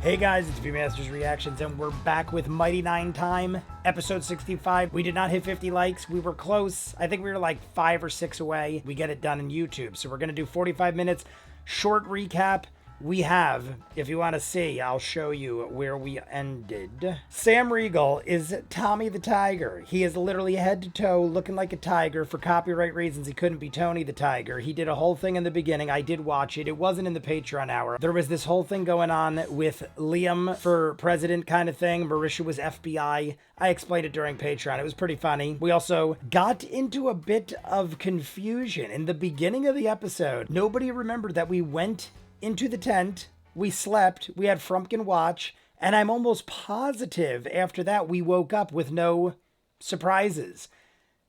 Hey guys, it's Viewmasters Reactions, and we're back with Mighty Nein Time, episode 65. We did not hit 50 likes. We were close. I think we were like 5 or 6 away. We get it done in YouTube. So we're going to do 45 minutes, short recap. We have, if you want to see, I'll show you where we ended. Sam Riegel is Tommy the Tiger. He is literally head to toe looking like a tiger. For copyright reasons, he couldn't be Tony the Tiger. He did a whole thing in the beginning. I did watch it. It wasn't in the Patreon hour. There was this whole thing going on with Liam for president kind of thing. Marisha was FBI. I explained it during Patreon. It was pretty funny. We also got into a bit of confusion in the beginning of the episode. Nobody remembered that we went into the tent, we slept, we had Frumpkin watch, and I'm almost positive after that we woke up with no surprises.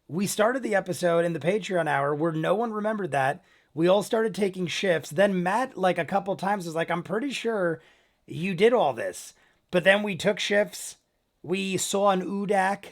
We started the episode in the Patreon hour where no one remembered that. We all started taking shifts. Then Matt, like a couple times, was like, I'm pretty sure you did all this. But then we took shifts. We saw an Udak,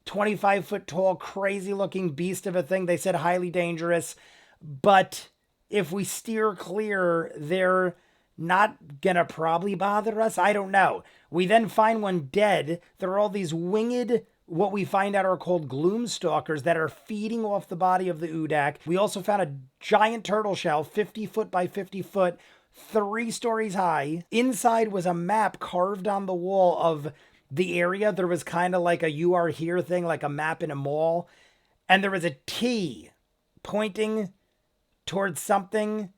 25-foot tall, crazy-looking beast of a thing. They said highly dangerous, but if we steer clear, they're not gonna probably bother us. I don't know. We then find one dead. There are all these winged, what we find out are called gloomstalkers that are feeding off the body of the Udak. We also found a giant turtle shell, 50 foot by 50 foot, 3 stories high. Inside was a map carved on the wall of the area. There was kind of like a "you are here" thing, like a map in a mall. And there was a T pointing towards something.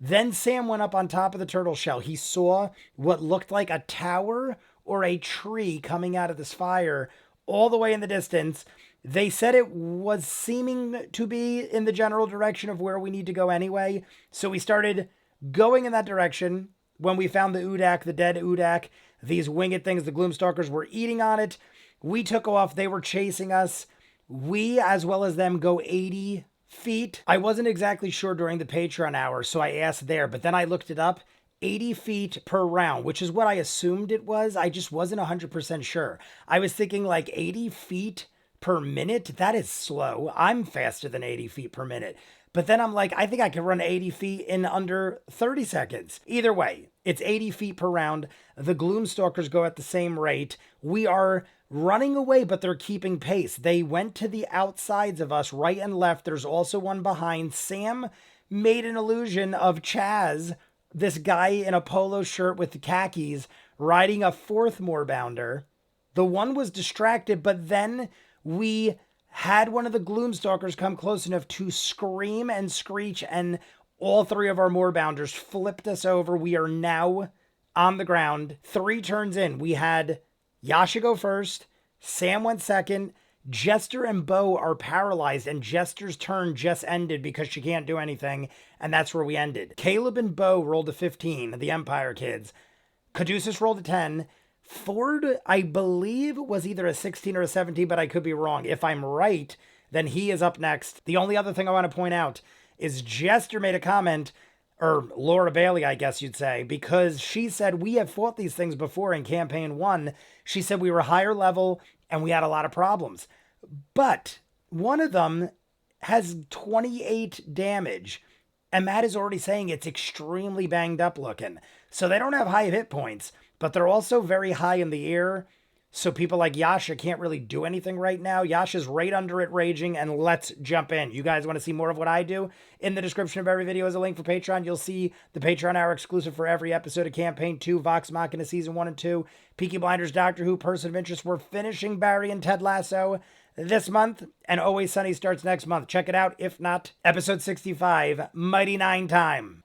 Then Sam went up on top of the turtle shell. He saw what looked like a tower or a tree coming out of this fire all the way in the distance. They said it was seeming to be in the general direction of where we need to go anyway. So we started going in that direction. When we found the Udak, the dead Udak, these winged things, the Gloomstalkers were eating on it. We took off. They were chasing us. We, as well as them, go 80 feet. I wasn't exactly sure during the Patreon hour, so I asked there, but then I looked it up. 80 feet per round, which is what I assumed it was. I just wasn't 100% sure. I was thinking like 80 feet per minute. That is slow. I'm faster than 80 feet per minute. But then I'm like, I think I can run 80 feet in under 30 seconds. Either way, it's 80 feet per round. The Gloomstalkers go at the same rate. We are running away, but they're keeping pace. They went to the outsides of us, right and left. There's also one behind. Sam made an illusion of Chaz, this guy in a polo shirt with the khakis, riding a 4th moorbounder. The one was distracted, but then we had one of the Gloomstalkers come close enough to scream and screech, and all 3 of our moorbounders flipped us over. We are now on the ground. 3 turns in, we had Yasha go first, Sam went second, Jester and Bo are paralyzed, and Jester's turn just ended because she can't do anything, and that's where we ended. Caleb and Bo rolled a 15, the Empire kids. Caduceus rolled a 10. Ford, I believe, was either a 16 or a 17, but I could be wrong. If I'm right, then he is up next. The only other thing I want to point out is Jester made a comment, or Laura Bailey, I guess you'd say, because she said we have fought these things before in campaign 1. She said we were higher level and we had a lot of problems. But one of them has 28 damage, and Matt is already saying it's extremely banged up looking. So they don't have high hit points, but they're also very high in the air. So people like Yasha can't really do anything right now. Yasha's right under it raging, and let's jump in. You guys want to see more of what I do? In the description of every video is a link for Patreon. You'll see the Patreon hour exclusive for every episode of Campaign 2, Vox Machina Season 1 and 2, Peaky Blinders, Doctor Who, Person of Interest. We're finishing Barry and Ted Lasso this month, and Always Sunny starts next month. Check it out. If not, episode 65, Mighty Nein Time.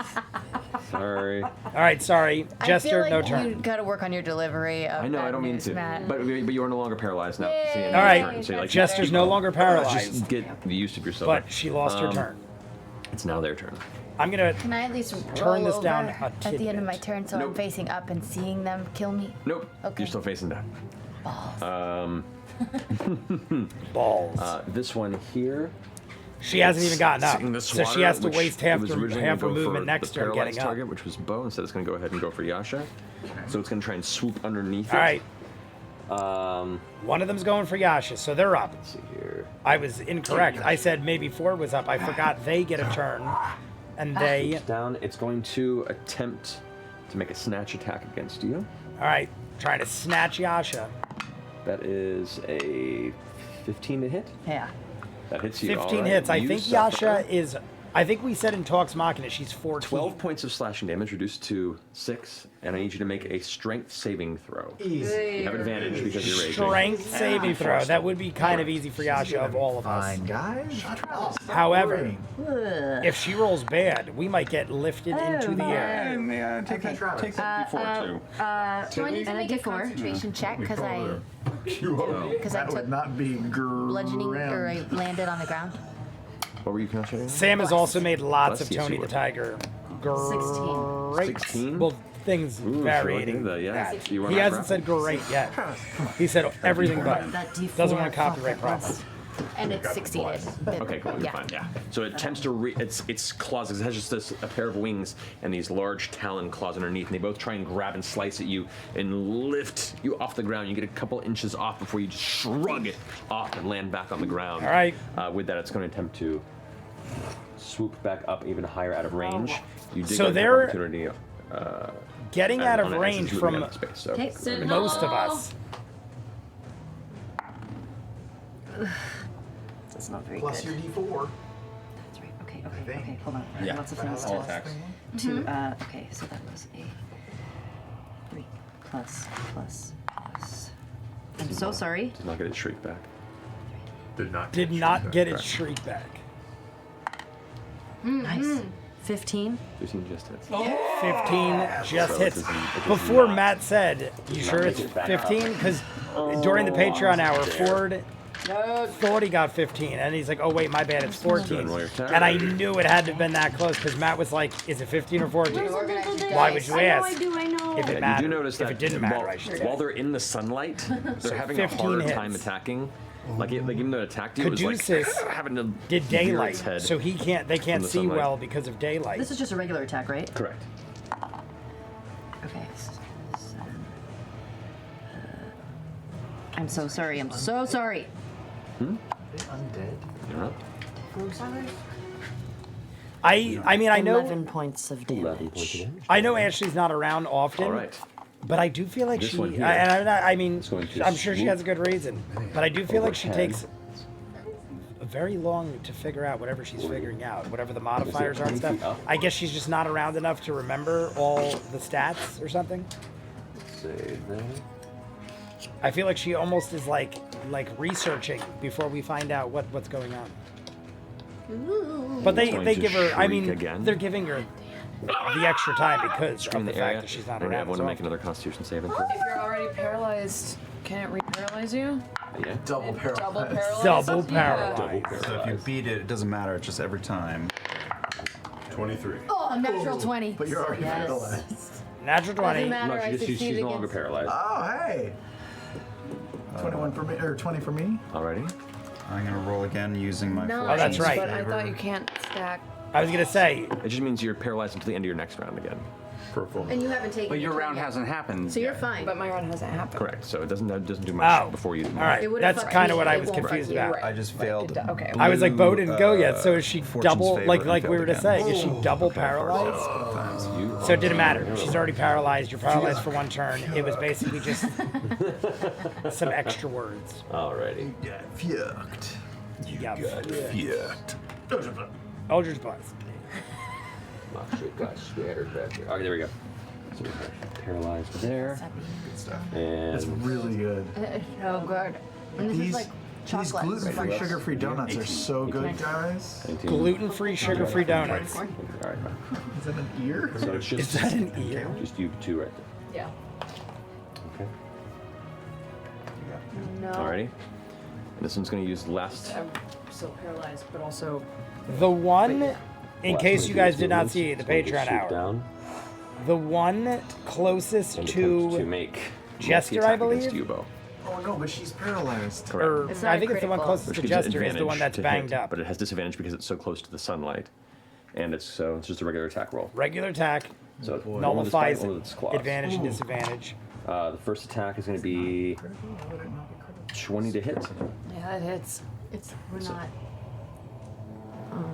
Sorry. All right, sorry. Jester, I feel like no turn. you got to work on your delivery of I know, that I don't mean news, to. Matt. But you are no longer paralyzed now. Yay. All right, Turn, so you like Jester's no longer paralyzed, Just get the use of yourself. but she lost her turn. It's now their turn. I'm gonna Can I at least turn roll this over down a at the end tidbit. of my turn so I'm Nope. facing up and seeing them kill me? Nope. Okay. You're still facing down. Balls. balls. This one here. She hasn't even gotten up, in the so she swatter, has to which waste half was her originally gonna go movement for next the turn paralyzed getting up. target, which was Bo. Instead, it's going to go ahead and go for Yasha. So it's going to try and swoop underneath All it. right. One of them's going for Yasha, so they're up. Let's see here. I was incorrect. I said maybe Ford was up. I forgot they get a turn, and they. Down. It's going to attempt to make a snatch attack against you. All right, trying to snatch Yasha. That is a 15 to hit. Yeah. That hits you. 15 all right. hits. I You think suffer Yasha is. I think we said in Talks Machina she's 14. 12 points of slashing damage, reduced to 6, and I need you to make a strength saving throw. Easy. You have advantage because you're raging. Strength saving throw. That would be kind of easy for Yasha of all of us. Fine, guys. However, if she rolls bad, we might get lifted into the air. And yeah, take that D4 too. Do I need to And a make a D4. concentration check because I That took would not be bludgeoning or I grand. landed on the ground? What were you concentrating on? Sam has also made lots Bless of you, Tony you the were. Tiger. 16. Great. 16? Well, things Ooh, varying. sure, yeah. that. You want He to hasn't said great yet. He said everything but. That D4. Doesn't want fuck, copyright that problems. was- And it succeeded. Okay, cool. You're Yeah. fine. Yeah. So it attempts to its claws. It has just a pair of wings and these large talon claws underneath, and they both try and grab and slice at you and lift you off the ground. You get a couple inches off before you just shrug it off and land back on the ground. All right. With that, it's going to attempt to swoop back up even higher out of range. You did So get an they're opportunity. Getting out of on it as range it's moving from out of space. So Okay. most of us. That's not very Plus good. your D4. That's right. Okay, I okay, think. okay. Hold on. Yeah. Lots of things All to attacks. okay, so that was a 3 plus. I'm so sorry. Does not get its shriek back. Did not get its shriek back. Nice. 15. 15 just hits. 15 just So hits. it does Before not- Matt said, "You sure it's 15?" Because during the Patreon hour, Ford thought he got 15, and he's like, "Oh wait, my bad, it's 14." Roll your attack. And I knew it had to have been that close because Matt was like, "Is it 15 or 14?" Why would you ask? I know. If it You mattered. do notice if that it didn't matter, while, I should while say. they're in the sunlight, they're having a 15 hard time hits. attacking. Like even though it attacked you, it was like Caduceus having to did veer daylight, its head. so they can't the see sunlight. well because of daylight. This is just a regular attack, right? Correct. Okay. I'm so sorry. I'm so sorry. Undead. You're up. I mean, I know 11 points of damage. 11 points of damage. I know Ashley's not around often. All right. But I do feel like This she, one here I mean, is going to I'm sure she has a good reason, but I do feel like she overhead. takes very long to figure out whatever she's figuring out, whatever the modifiers are and 20 feet stuff. up? I guess she's just not around enough to remember all the stats or something. Save that. I feel like she almost is like researching before we find out what's going on. But Going they to give her, I shriek mean, again. they're giving her the extra time because In of the the fact area. that she's not We're gonna around. have one so make another Constitution saving throw. If you're already paralyzed, can it re-paralyze you? Yeah. Double paralyzed. Double paralyzed? Double Yeah. paralyzed. So if you beat it, it doesn't matter. It's just every time. 23. Oh, a natural 20. But you're already Yes. paralyzed. Natural 20. Doesn't matter. No, I she's succeed no longer against. paralyzed. Oh, hey. 21 for me, or 20 for me. Alrighty. I'm gonna roll again using my No, Oh, that's right. But I thought you can't stack. I was gonna say, It just means you're paralyzed until the end of your next round again. For full. And you haven't taken But your turn round yet. hasn't happened. So you're yet. fine. But my round hasn't happened. Correct. So it doesn't do much Oh. before you. all right, It would've that's fucked kind of me. what I It was won't confused fuck you, about. right. I just failed. Okay. I was like, Bo blue, didn't go yet, so is she Fortune's double, favor like and we failed were to again. say, is she double Okay, paralyzed? times. You So it didn't are matter. paralyzed. She's already paralyzed. You're paralyzed for one turn. It was basically just some extra words. Alrighty. Yeah, fucked. You got Fucked. Eldritch Blast. Got scattered back there. Okay, there we go. So we're paralyzed there. That's And really good. Oh, good. And this is like These chocolate. gluten-free, sugar-free donuts are so good, guys. 19. Gluten-free, sugar-free donuts. Alright, fine. Is that an ear? So it's just, Is that an ear? just you two right Yeah. there. Okay. No. Alrighty. And this one's going to use last. I'm still paralyzed, but also. The one, in last case one you to guys use did not movements. see the It's going to Patreon shoot hour, Down the one closest and attempt to to, make Jester, multi-attack I believe? against you, Bo. Oh no, but she's paralyzed. Correct. or It's not I a think it's the one critical. closest Which to gives it Jester is the one advantage that's to banged hit, up. But it has disadvantage because it's so close to the sunlight. And it's just a regular attack roll. Regular attack So it nullifies all of its claws. advantage and disadvantage. The first attack is going to be 20 to hit. Yeah, that hits. We're not.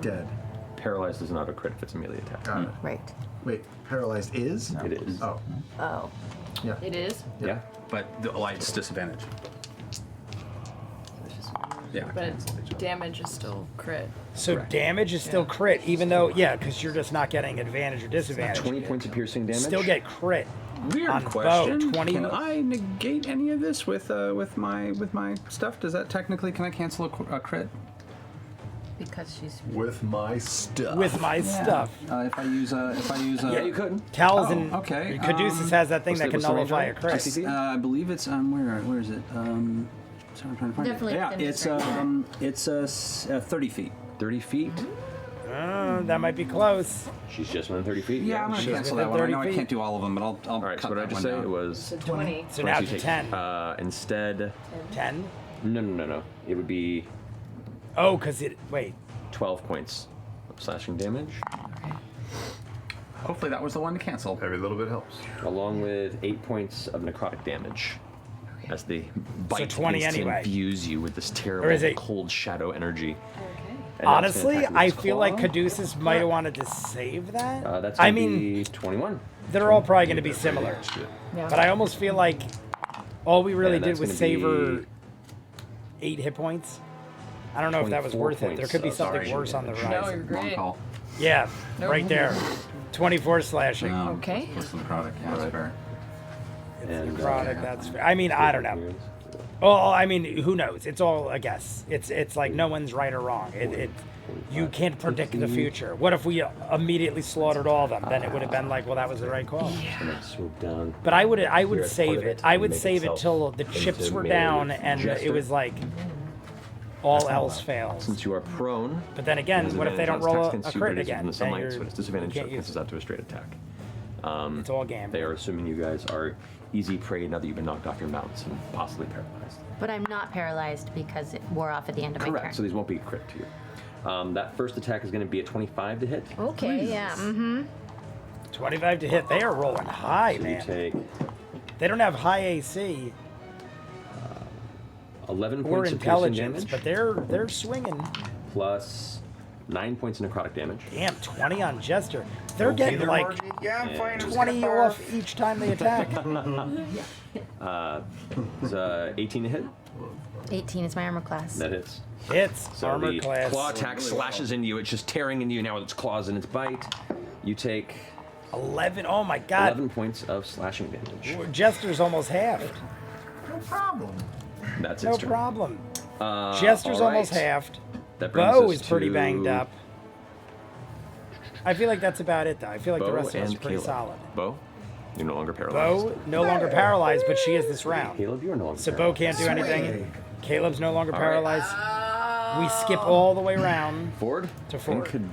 Dead. Paralyzed is not a crit if it's a melee attack. Got it. Right. Wait, paralyzed is? It is. Oh. Oh. Yeah. It is, Yeah. But the light's disadvantage. Yeah. but damage is still crit. So damage is still crit, even though, yeah, because you're just not getting advantage or disadvantage. 20 points of piercing damage. Still get crit. Weird on question. bow, 20 Can I negate any of this with my stuff? Does that technically, can I cancel a crit? Because she's. With my stuff. with my stuff. If I use Yeah, you could. Tal's Oh, and okay, Caduceus has that thing what's that the- can what's the range nullify on a it? crit. 60 feet? I believe it's where is it? Sorry, I'm trying to find Definitely it. Yeah, within it's this 30 feet. 30 feet. That might be close. She's just within 30 feet. Yeah, I'm gonna she's cancel within that one. I 30 know I feet. can't do all of them, but I'll All right, so cut what did I that just one say? down. It was. So 20. So now so it's you a take, 10. Instead, 10? no. It would be Oh, because it. Wait. 12 points of slashing damage, Hopefully that was the one to cancel. Every little bit helps. along with 8 points of necrotic damage. As they bite 20 begins anyway. to infuse you with this terrible, is it- cold shadow energy. Okay. And now it's gonna Honestly, attack with I its feel like claw. Caduceus might have wanted to save that. That's I gonna mean, be 21. they're all probably going to be similar. Yeah. But I almost feel like all we really And did that's was gonna save her be 8 hit points. I don't know if that was 24 worth it. There points could be of something slashing worse on the damage. No, horizon. you're Wrong great. call. Yeah, Nope. right there. 24 slashing. Okay. Plus the necrotic. Yeah, that's fair. It's And, necrotic, that's fair. I mean, I don't know. Well, I mean, who knows? It's all a guess. It's like no one's right or wrong. You can't predict the future. What if we immediately slaughtered all of them? Then it would have been like, well, that was the right call. Gonna swoop down. But I would Here, save part of it. it I and would make save it itself till the into chips were melee down with and it Jester. was like all else fails. Since you are prone, But then again, it has what if they don't advantage on roll attacks a against you, crit but it is again? within the Then sunlight, you're- so its disadvantage you can't use cancels it. out to a straight attack. It's all gambling. They are assuming you guys are easy prey now that you've been knocked off your mounts and possibly paralyzed. But I'm not paralyzed because it wore off at the end of my Correct. turn. So these won't be crit to you. That first attack is going to be a 25 to hit. Okay, yeah. Mm-hmm. 25 to hit. They are rolling high, So you man. take They don't have high AC 11 or points of piercing intelligence, damage but they're swinging. plus 9 points of necrotic damage. Damn, 20 on Jester. They're getting like Yeah, I'm fine. 20 off each time they attack. Is 18 to hit? 18 is my armor class. That hits. Hits So armor the class. claw attack slashes into you. It's just tearing into you now with its claws and its bite. You take 11. Oh my god. 11 points of slashing damage. Jester's almost halved. No problem. That's No its turn. problem. Jester's all almost right. halved. That brings Bo us is pretty to banged up. I feel like that's about it, though. I feel like Bo the rest of us and are pretty Caleb. solid. Bo, you're no longer paralyzed. Bo, no longer paralyzed, but she is this round. Caleb, you're no longer So Bo paralyzed. can't do anything. Caleb's no longer All right. paralyzed. We skip all the way around. Ford? To Ford. And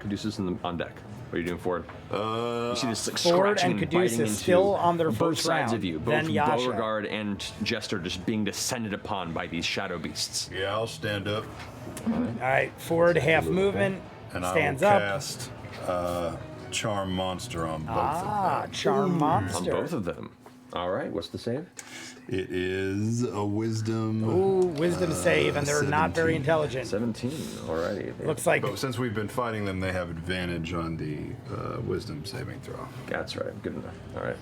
Caduceus on deck. What are you doing, Ford? You see this like Ford scratching and and biting Caduceus into still on their both first sides round. of you. Then Both Yasha. Beauregard and Jester just being descended upon by these shadow beasts. Yeah, I'll stand up All right, Ford half movement, and stands I will up. cast Charm Monster on both Ah, of them. charm On monster. both of them. All right, what's the save? It is a Wisdom. Ooh, wisdom save, and they're not very 17. intelligent. 17. Alrighty. Looks like But since we've been fighting them, they have advantage on the Wisdom saving throw. That's right. Good enough. All right.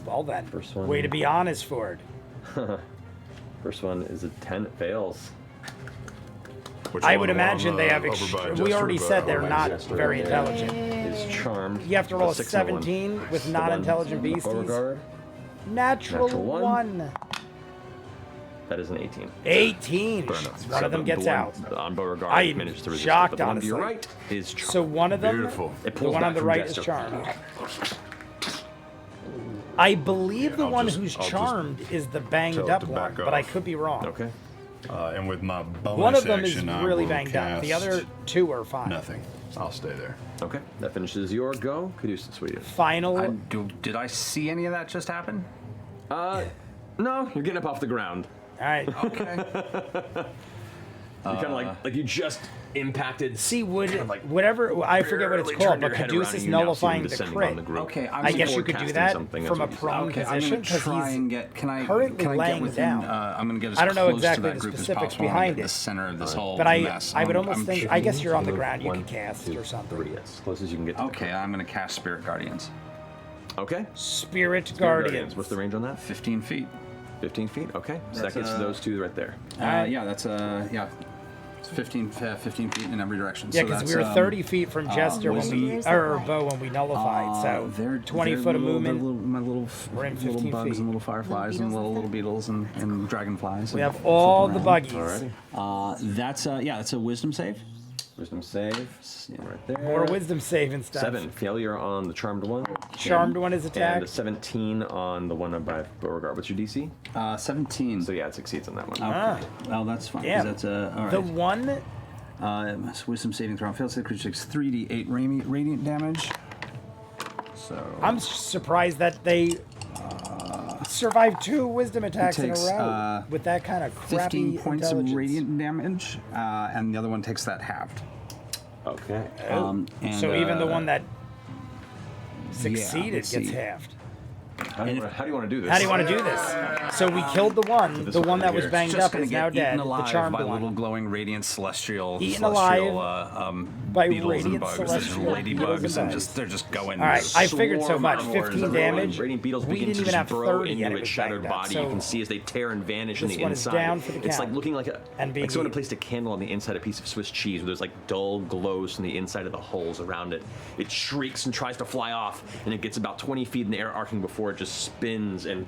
well then. First one. Way to be honest, Ford. First one is a 10. It fails. Which I one would imagine along, they have. over by We Jester, already but said they're over not Jester very over there intelligent. Is charmed. You have to roll a with 6 and 17 with The one non-intelligent with beasties. Beauregard, Natural Natural one. one. that is an 18. 18. Fair enough. One of them the gets one out. On Beauregard I am managed to resist shocked, it, but the one to your honestly. right is charmed. So one of them, Beautiful. It the pulls one back on the from right Jester. is charmed. I believe the I'll one just- who's I'll just charmed is the banged tell it up to one, back but I off. could be wrong. Okay. And with my bonus One of them is action, I really will banged up. The cast other two are fine. nothing. I'll stay there. Okay. That finishes your go. Caduceus, what do you do? Final. Did I see any of that just happen? No, you're getting up off the ground. All right. Okay. You're kind of like you just impacted. See, would like whatever I forget what it's barely called, turned your but head around Caduceus and you now see him nullifying the descending crit. on the group. Okay, I guess you could do Forecasting that something, that's from a what you said. prone Okay, I'm position gonna because try he's and get. Can I currently can I laying get within? down. I'm gonna get as I don't know close exactly to that the group as specifics possible. I wanna behind get it. the center of this whole But mess. I would I'm- almost I'm think. sure- I guess you're on the Move ground. You 1, could cast 2, or something. 3, as close as you can get to the Okay, I'm gonna cast Spirit Guardians. Okay. Spirit Spirit Guardians. What's the range on that? 15 feet. 15 feet. Okay. So that gets to those two right there. Yeah, that's it's 15 feet in every direction. Yeah, so because that's, we were 30 feet from Jester when wisdom, we, where's or that Bo when we nullified. So they're 20 foot of little- movement. they're my little, We're in little 15 bugs feet. and little fireflies and little beetles and dragonflies. We and have all flip the around. buggies. Alrighty. That's a wisdom save. Wisdom save. Right there. More wisdom save and stuff. 7. Failure on the charmed one. Charmed one is And attacked. a 17 on the one by Beauregard. What's your DC? 17. So yeah, it succeeds on that one. Ah. Oh, that's fine. 'cause Damn. That's all The right. one, Wisdom saving throw. Fails, the creature takes 3d8 radiant damage. So I'm surprised that they survived 2 wisdom attacks in a takes, row with that kind of crappy 15 points of intelligence. radiant damage, and the other one takes that halved. Okay. And, So even the one that succeeded let's gets see. halved. How do you want to do this? How do you want to do this? So we killed the one this that one right was here. banged Just up gonna is get now eaten dead. The alive charmed by little one. glowing radiant celestial Eaten by beetles radiant and bugs celestial and beetles ladybugs and and bugs. they're just going. All right, I figured so Swarm much. outwards 15 of growing damage. Radiant beetles We begin didn't to even just have burrow 30 into yet. It its was shattered banged up, body. so You can see as they tear and vanish on this the one is inside. down for the It's like count. looking like And being someone eaten. placed a candle on the inside of a piece of Swiss cheese where there's like dull glows from the inside of the holes around it. It shrieks and tries to fly off, and it gets about 20 feet in the air, arcing before it just spins and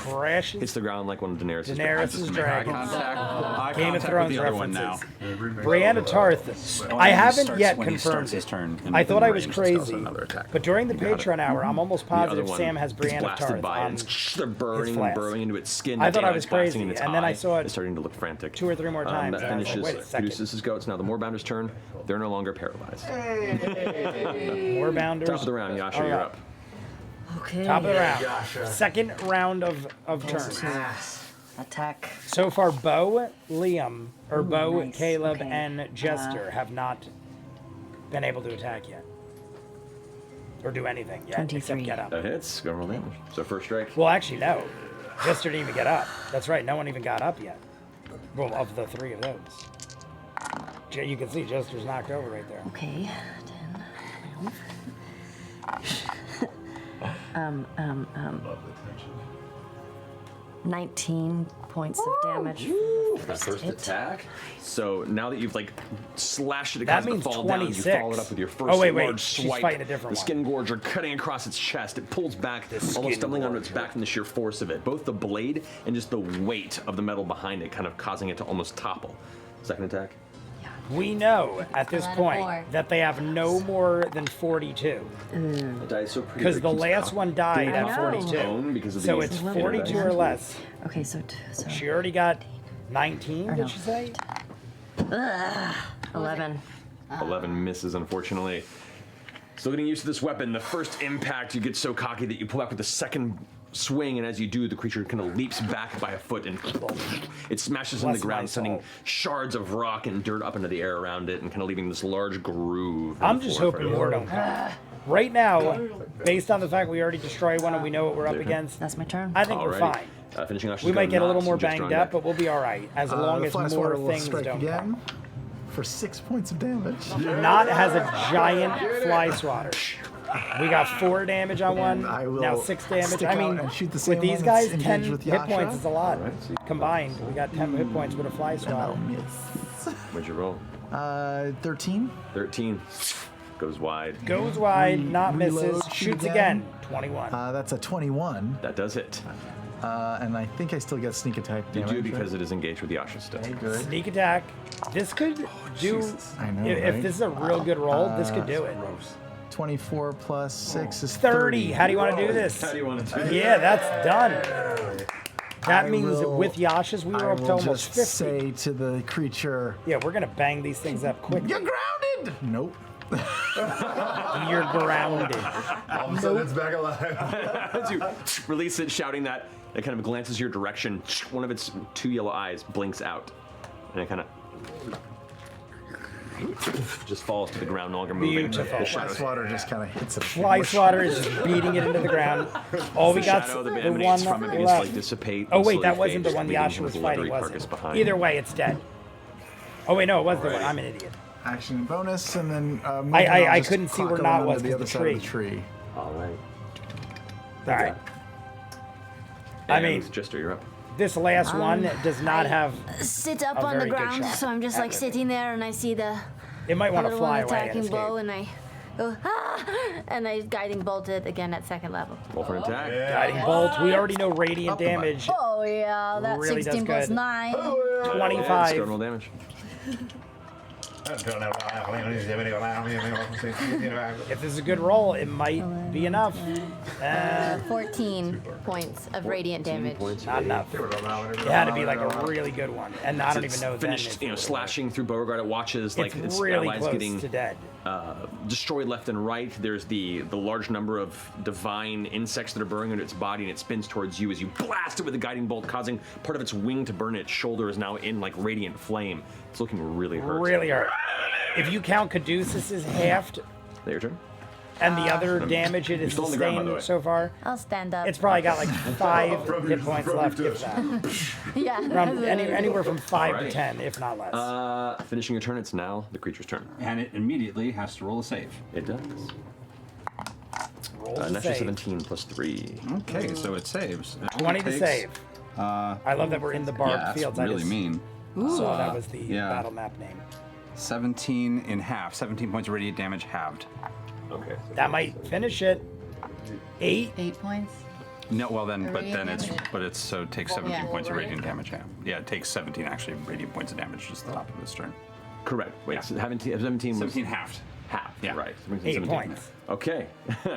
Crashes. hits the ground like one of Daenerys' Daenerys' dragons. Eye Game of contact Thrones with the other one references. now. Brianna Tarth. I haven't yet when he confirmed starts his it. turn in- I in thought I was range, it's also crazy, another attack. but during the You got it. Patreon hour, I'm almost The other positive one Sam has gets Brianna blasted Tarth by it. on It's- They're burrowing and flask. burrowing into its skin. I The thought I daylight's was passing crazy, in its and then I eye. saw it It's starting to look frantic. 2 or 3 more times. That and I was like, finishes wait a second. Caduceus' go. It's now the Moorbounder's turn. They're no longer paralyzed. More bounders. Top of the round, Yasha, All you're right. up. Okay. Top of the round. Second round of turns. Attack. So far, Bo, Liam, or Ooh, Bo, nice. Caleb, Okay. and Jester have not been able to attack yet. Or do anything yet, except 23. get up. That hits. Go roll damage. So first strike. Well, actually, no. Jester didn't even get up. That's right, no one even got up yet. Well, of the 3 of those. You can see Jester's knocked over right there. Okay. 10, 19 points of damage. For the first attack. So now that you've like slashed it, it That causes it to means fall down. You 26. follow it up with your first Oh, wait, large she's swipe. fighting a different the one. skin gorger cutting across its chest. It pulls back, almost stumbling onto its back from the sheer force of it. Both the blade and just the weight of the metal behind it, kind of causing it to almost topple. Second attack. We know at this Out of point 4. that they have no more than 42. The die is so pretty. Because that it the keeps last one died I at know. 42. Bone because of So the it's inner 42 dice. or less. Okay, so She already got 19, Or did no. she say? 11. 11 misses, unfortunately. Still getting used to this weapon. The first impact, you get so cocky that you pull back with the second swing, and as you do, the creature kind of leaps back by a foot and it smashes in the Bless my ground, sending soul. shards of rock and dirt up into the air around it and kind of leaving this large groove. in I'm the just floor hoping for you. more don't come. Right now, based on the fact we already destroyed one and we know what we're up against, That's my turn. I think we're Alrighty. fine. Finishing off, We might get a little more banged up, but we'll be all right as long The as fly more swatter will things strike don't again come. for 6 points of damage. Not has a giant fly swatter. We got 4 damage on one, I will now 6 damage. stick I out mean, and shoot the same with these one that's guys, 10 engaged with hit Yasha. points is a lot. Alright, so you- Combined, we got 10 hit points with a fly I'll swatter. miss. What'd you roll? 13. 13. Goes wide. Goes wide, not misses, reload, shoot shoots again. again. 21. That's a 21. That does hit. And I think I still get sneak attack You damage. do because it is engaged with Yasha still. Okay, good. Sneak attack. This could do. I know, If right? this is a real good roll, this could do it. 24 plus 6 is 30. How do you want to do this? How do you want to do it? Yeah, that's done. That I means will- with Yasha's, we were I up to will almost just 50. say to the creature, Yeah, we're gonna bang these things up quick. "You're grounded." Nope. You're grounded. All of a sudden, it's back alive. As you release it, shouting that, it kind of glances your direction. One of its 2 yellow eyes blinks out, and it kind of just falls to the ground, no longer moving. Beautiful. The Fly shadows, swatter just kind of hits it. Fly swatter is just beating it into the ground. All we the got shadow the that one emanates from it begins to left. like dissipate. Oh and wait, slowly that wasn't fade, the one leaving Yasha him was with a leathery fighting, was carcass it? behind. Either way, it's dead. Oh wait, no, it was the one. Alright. I'm an idiot. Action and bonus, and then moving I on, I just couldn't see clock where not around was to the 'cause other the side of the tree. All right. All right. I And mean, Jester, you're up. this last one does not have. Sit up A on the very good ground, shot so I'm just at like living. sitting there, and I see the It might want to other fly one away and attacking escape. bow, and I go and I guiding bolted again at second level. Roll for an attack. Guiding bolt. We already know radiant damage. Oh yeah, that's Really does 16 plus good. 9. Yeah, just go and 25. roll damage. If this is a good roll, it might be enough. 14 points of radiant damage. Not enough. It had to be like a really good one, and I don't even know. then Finished, if you know, it would slashing through Beauregard. It watches like It's its really allies close getting to dead. destroyed left and right. There's the large number of divine insects that are burrowing into its body, and it spins towards you as you blast it with a guiding bolt, causing part of its wing to burn. Its shoulder is now in like radiant flame. It's looking really hurt. Really hurt. If you count Caduceus is halved, Your turn. and the other damage it has still on the ground, by the way. sustained so far, I'll stand up. it's probably got like 5 hit points left, if that. yeah. Anywhere from 5 to Alrighty. 10, if not less. Finishing your turn, it's now the creature's turn. And it immediately has to roll a save. It does. Rolls a Natural save. 17 plus 3. Okay, so it saves. It 20 only to takes- save. I love that we're in the barbed Yeah, that's fields. really I just mean. saw that was the yeah. battle map name. 17 in half. 17 points of radiant damage halved. Okay. That might finish it. 8. 8 points. No, well then, but Radiant then it's, damage? but it's, so it takes 17 yeah. points of radiant damage. Yeah, it takes 17 actually radiant points of damage just at the top of this turn. Correct. Wait, Yeah. so 17 was 17 halved. half. Yeah. Right. 8 points. Okay.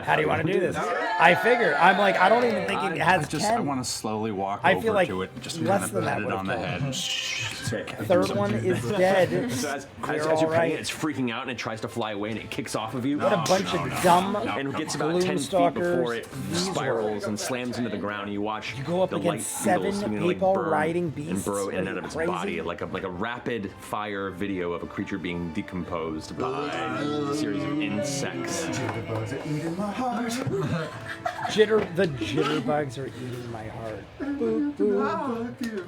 How do you want to do this? I figured. I'm like, I don't even think it has I 10. want to slowly walk I over feel like to it, just less kind of than that pat it would've on the told. head. Third one is dead. So as You're you're all petting right. it, it's freaking out and it tries to fly away and it kicks off of you. What a bunch of dumb and it gets about 10 feet before it These spirals and slams into the ground. And you watch go up the light against beetles 7 begin to, people burn riding beasts. and burrow in and Are out you of its crazy? body like a rapid fire video of a creature being decomposed by a series of insects. Jitterbugs are eating my heart. The jitterbugs are eating my heart.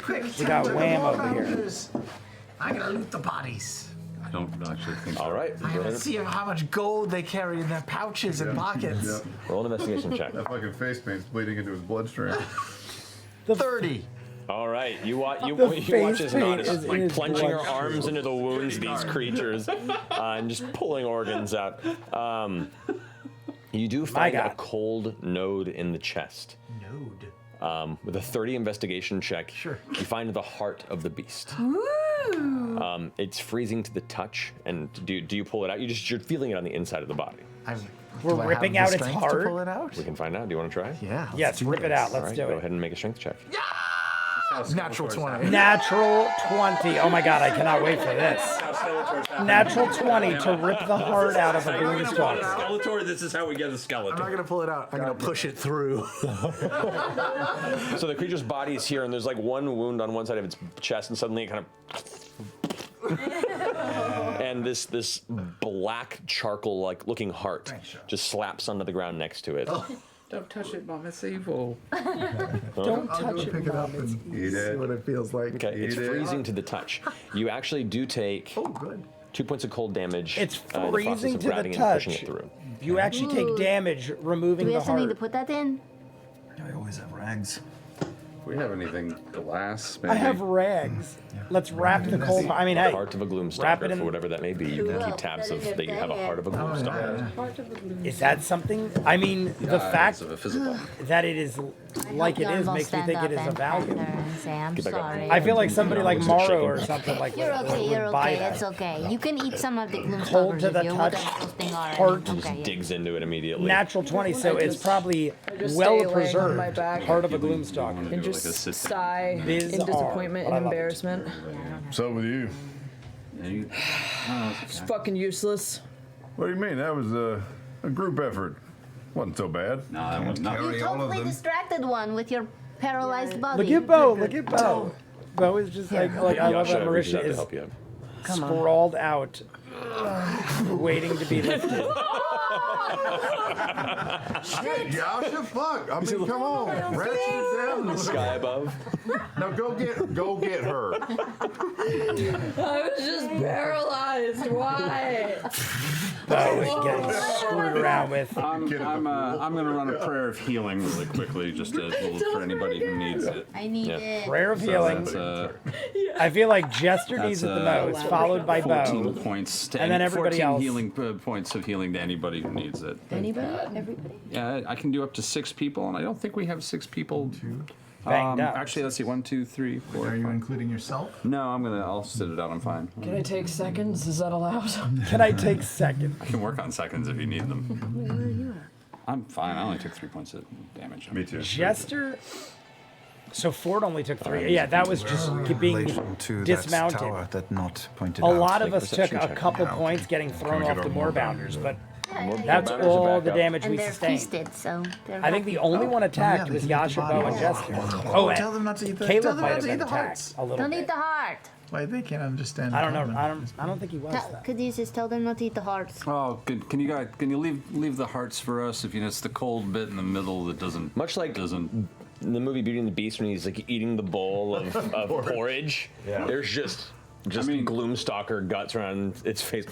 Quick, We got Wham over here. I gotta loot the bodies. I don't actually think All right. I Go gotta ahead. see how much gold they carry in their pouches and pockets. Yep. Roll an investigation check. That fucking face paint's bleeding into his bloodstream. 30. All right, you watch face as paint Nod is is in like his plunging her bloodstream. arms into the wounds of these creatures and just pulling organs out. You do find a God. cold node in the chest. Node. With a 30 investigation check, Sure. you find the heart of the beast. It's freezing to the touch, and do you pull it out? You're feeling it on the inside of the body. We're Do I have ripping the out its strength heart? To pull it out? We can find out. Do you want to try? Yeah. let's Yes, do rip it this. out. All Let's right, do go it. ahead and make a strength check. Natural 20. Natural 20. Oh my god, I cannot wait for this. Natural 20 to rip the heart out of a beanstalk. Skeletor, this is how we get a I'm skeleton. not gonna pull it out. I'm gonna push it through. So the creature's body is here, and there's like one wound on one side of its chest, and suddenly it kind of. And this black charcoal like looking heart just slaps onto the ground next to it. Don't touch it, Mom. It's evil. Don't I'll touch go it, pick it up Mom. and Eat see it. what it feels like. Okay, it's Eat it. freezing to the touch. You actually do take Oh, good. 2 points of cold damage. It's in the process freezing of to the grabbing it and pushing touch. it through. You actually take damage Do removing we the have something to heart. put that in? I always have rags. We have anything glass? I have rags. Let's wrap the cold. I mean, hey, Heart of a wrap it gloomstalker, in- for whatever that may be. You can keep tabs of that you have a heart of a gloomstalker. is that something? I mean, the fact of a physical. that it is like it Yarn is will makes me stand think up it is of and pat value. her and say, I'm Get back up. sorry. I feel like somebody like It's Morrow shaking. or something like You're would okay, you're buy okay, that. it's okay. You can eat some of the Cold gloomstalkers to the if you touch, whatever those things are. heart. Okay, yeah. Digs into it immediately. Natural 20, so it's probably just well stay laying on preserved. my back. Heart of a gloomstalker. And like a just sit down. sigh Bizarre, in disappointment but I and love it. embarrassment. What's up with you? It's fucking useless. What do you mean? That was a group effort. Wasn't so bad. No, that was not. You totally didistracted one with your paralyzed body. Look at Bo. Look at Bo. Bo is just like I love Yasha that reaches out Marisha to is help you. sprawled out, waiting to be lifted. Yasha, fuck. I mean, come on. Ratchet it down. The sky above. Now go get her. I was just paralyzed. Why? Bo is getting screwed around with. I'm gonna run a prayer of healing really quickly, just a little for anybody who needs it. I need it. Prayer of So healing. that's, I feel like Jester needs it the most, followed by 14 Bo. points to And then everybody 14 else. healing points of healing to anybody who needs it. Anybody? Everybody? Yeah, I can do up to 6 people, and I don't think we have 6 people. Banged up. Actually, let's see. 1, 2, 3, 4. Are you 5. including yourself? No, I'll sit it out. I'm fine. Can I take seconds? Is that allowed? Can I take second? I can work on seconds if you need them. Where are you at? I'm fine. I only took 3 points of damage. Me too. Jester. So Ford only took 3. Yeah, that was just being Relation to dismounted. that tower that not pointed A out. lot of Make us took perception a check. couple Yeah, okay. points getting thrown we get off the our Moorbounders, but Moorbounders that's are all back the up. damage we And they're sustained. feasted, so they're I think the happy. only one attacked they was can eat the Yasha, Bo, and bodies. Jester. Tell them not to eat the. Caleb tell them might not have to been eat the attacked hearts. a little Don't bit. eat the heart. Why they can't understand? I don't know. common. I don't think he was though. Caduceus, tell them not to eat the hearts. Oh, can you leave the hearts for us? If you know it's the cold bit in the middle that doesn't Much like doesn't. in the movie Beauty and the Beast when he's like eating the bowl of porridge. There's just Gloomstalker guts around its face.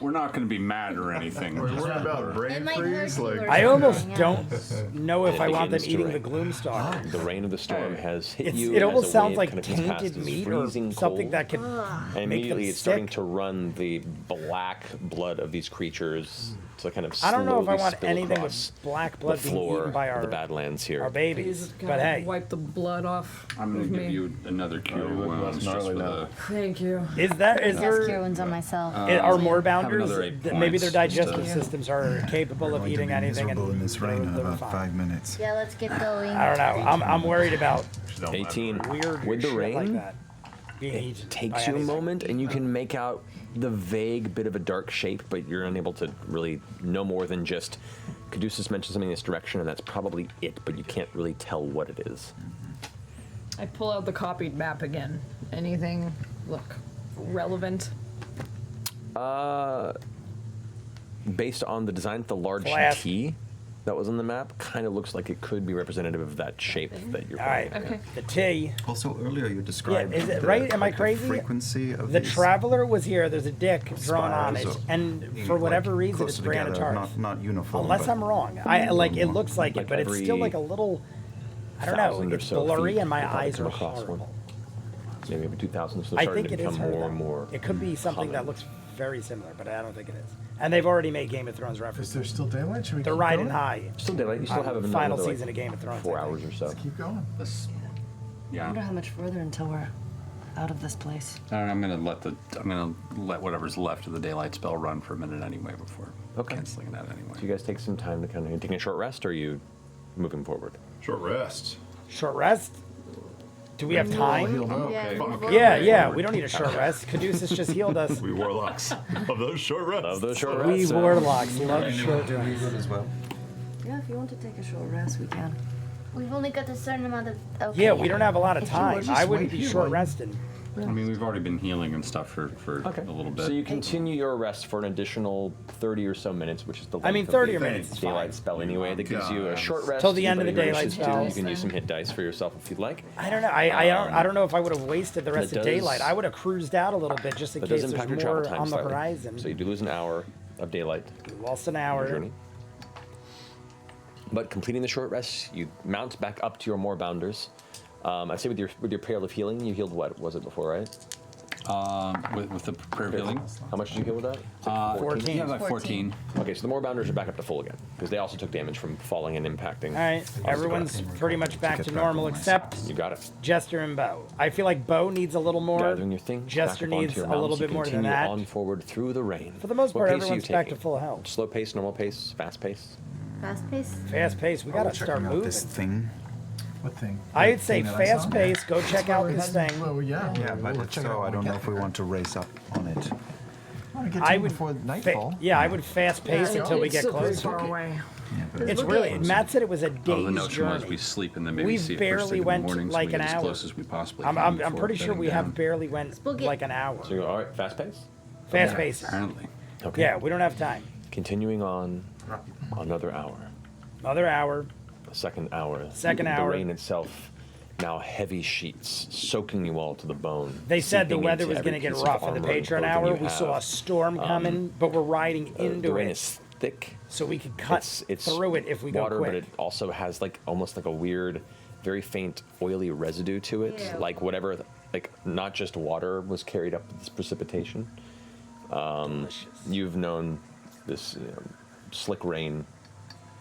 We're not going to be mad or anything. We're worried about brain It might hurt freeze. you Like, or I almost something, don't know if It I want them begins to eating the rain. Gloomstalker. The rain of the storm has hit you. It as almost a sounds wave like kind of comes past tainted this meat or freezing something cold. that could And make immediately them it's starting sick. to run the black blood of these creatures to kind of I don't know if I slowly want spill anything across with black the blood being floor eaten by of the our Badlands here. babies. Can But I hey, wipe the blood off I'm of going to give me? you another cure you look less wounds just gnarly for now. the. Thank you. is Yes, there cure wounds on myself. are have Moorbounders? another 8 Maybe their points, just digestive to- systems are capable of Going to eating be anything, miserable in and this rain in they're about fine. 5 minutes. Yeah, let's get going. I don't know. I'm worried about 18. weird With the shit rain, like that being eaten it takes by you a anything. moment and you can make out the vague bit of a dark shape, but you're unable to really know more than just Caduceus mentioned something in this direction, and that's probably it, but you can't really tell what it is. I pull out the copied map again. Anything look relevant? Based on the design of the large Flash. T that was on the map, kind of looks like it could be representative of that shape that you're All right, pointing at. Okay. the T. Also, earlier you described is it the right? Am I collective crazy? frequency of The these Traveler was here. There's a dick drawn on it, spires, and being, for whatever like, reason, closer it's Brianna together, Tarth. not uniform. Unless but I'm wrong. I like it looks like it, Like but it's still every like a little. I don't know. 1,000 or It's so blurry, feet, and my you'll probably eyes come are across one. horrible. Maybe every 2,000, so they're I starting think to it is become her. more though. and more. It could be something that common. looks very similar, but I don't think it is. And they've already made Game of Thrones Is references. there still daylight? Should we They're keep riding going? high. Still daylight. You still have another Final like, season of Game of Thrones. 4 I think. hours or so. Keep going. This, I wonder yeah. how much further until we're out of this place. I'm gonna let whatever's left of the daylight spell run for a minute anyway before canceling that anyway. So you guys take some time to kind of taking a short rest, or are you moving forward? short rest. Short rest. Do we have time? healed up. Yeah, yeah. We don't need a short rest. Caduceus just healed us. We warlocks of those short rests. Love those short We rests. warlocks love short rests. as well. Yeah, if you want to take a short rest, we can. We've only got a certain amount of. Okay. Yeah, we don't have a lot of If you would, time. just I wouldn't wait be here short while you- resting. I mean, we've already been healing and stuff for a little bit. So you continue your rest for an additional 30 or so minutes, which is the length I mean, of 30 the minutes is daylight fine. spell anyway. That gives you a short rest. Till the end of the Anybody who daylight wishes to, spell. You can use some hit dice for yourself if you'd like. I don't know. I don't know if I would have wasted the rest It of does- daylight. I would have cruised out a little bit just in That case does there's impact your travel more time on the slightly. horizon. So you do lose an hour of daylight Lost an on your hour. journey. But completing the short rest, you mount back up to your Moorbounders. I'd say with your Prayer of Healing, you healed what was it before, right? With the prayer of healing. How much did you heal with that? 14. Yeah, like 14. Okay, so the Moorbounders are back up to full again because they also took damage from falling and impacting. All right, everyone's pretty much back to normal except You got it. Jester and Bo. I feel like Bo needs a little more. Gathering your things. Jester back up onto needs your a little mounts, you bit more than continue that. on forward through the rain. For the most What part, pace are you everyone's back to taking? full health. Slow pace, normal pace, fast pace. Fast pace. Fast pace. We gotta start Checking out moving. this thing. What thing? I'd say Thing that I saw? fast pace. Go check out this thing. Well, yeah. Yeah, but we'll it's check it out so I when don't we know get if we there. want to race up on it. I want to get to I it would before nightfall. Yeah, I would fast pace until we It's get still pretty closer. far away. It's really. Matt said it was a Oh, the day's notion was journey. we sleep and then maybe We see it barely first thing in the went morning, like so we an get as hour. close as we possibly I'm can. pretty before sure bedding we have down. barely went Book it. like an hour. So you go, all right, fast pace. Fast pace. Apparently. Okay. Yeah, we don't have time. Continuing on another hour. Another hour. A second hour. Second the hour. rain itself, now heavy sheets, soaking you all to the bone. They said the seeping weather into was every going to get piece of rough in the armor and Patreon clothing hour. you We saw a have. storm coming, but we're riding into The rain it, is thick. so we could cut It's through it if we water, go quick. but it also has like almost like a weird, very faint, oily residue to it. Ew. Like whatever, like not just water was carried up with this precipitation. Delicious. You've known this slick rain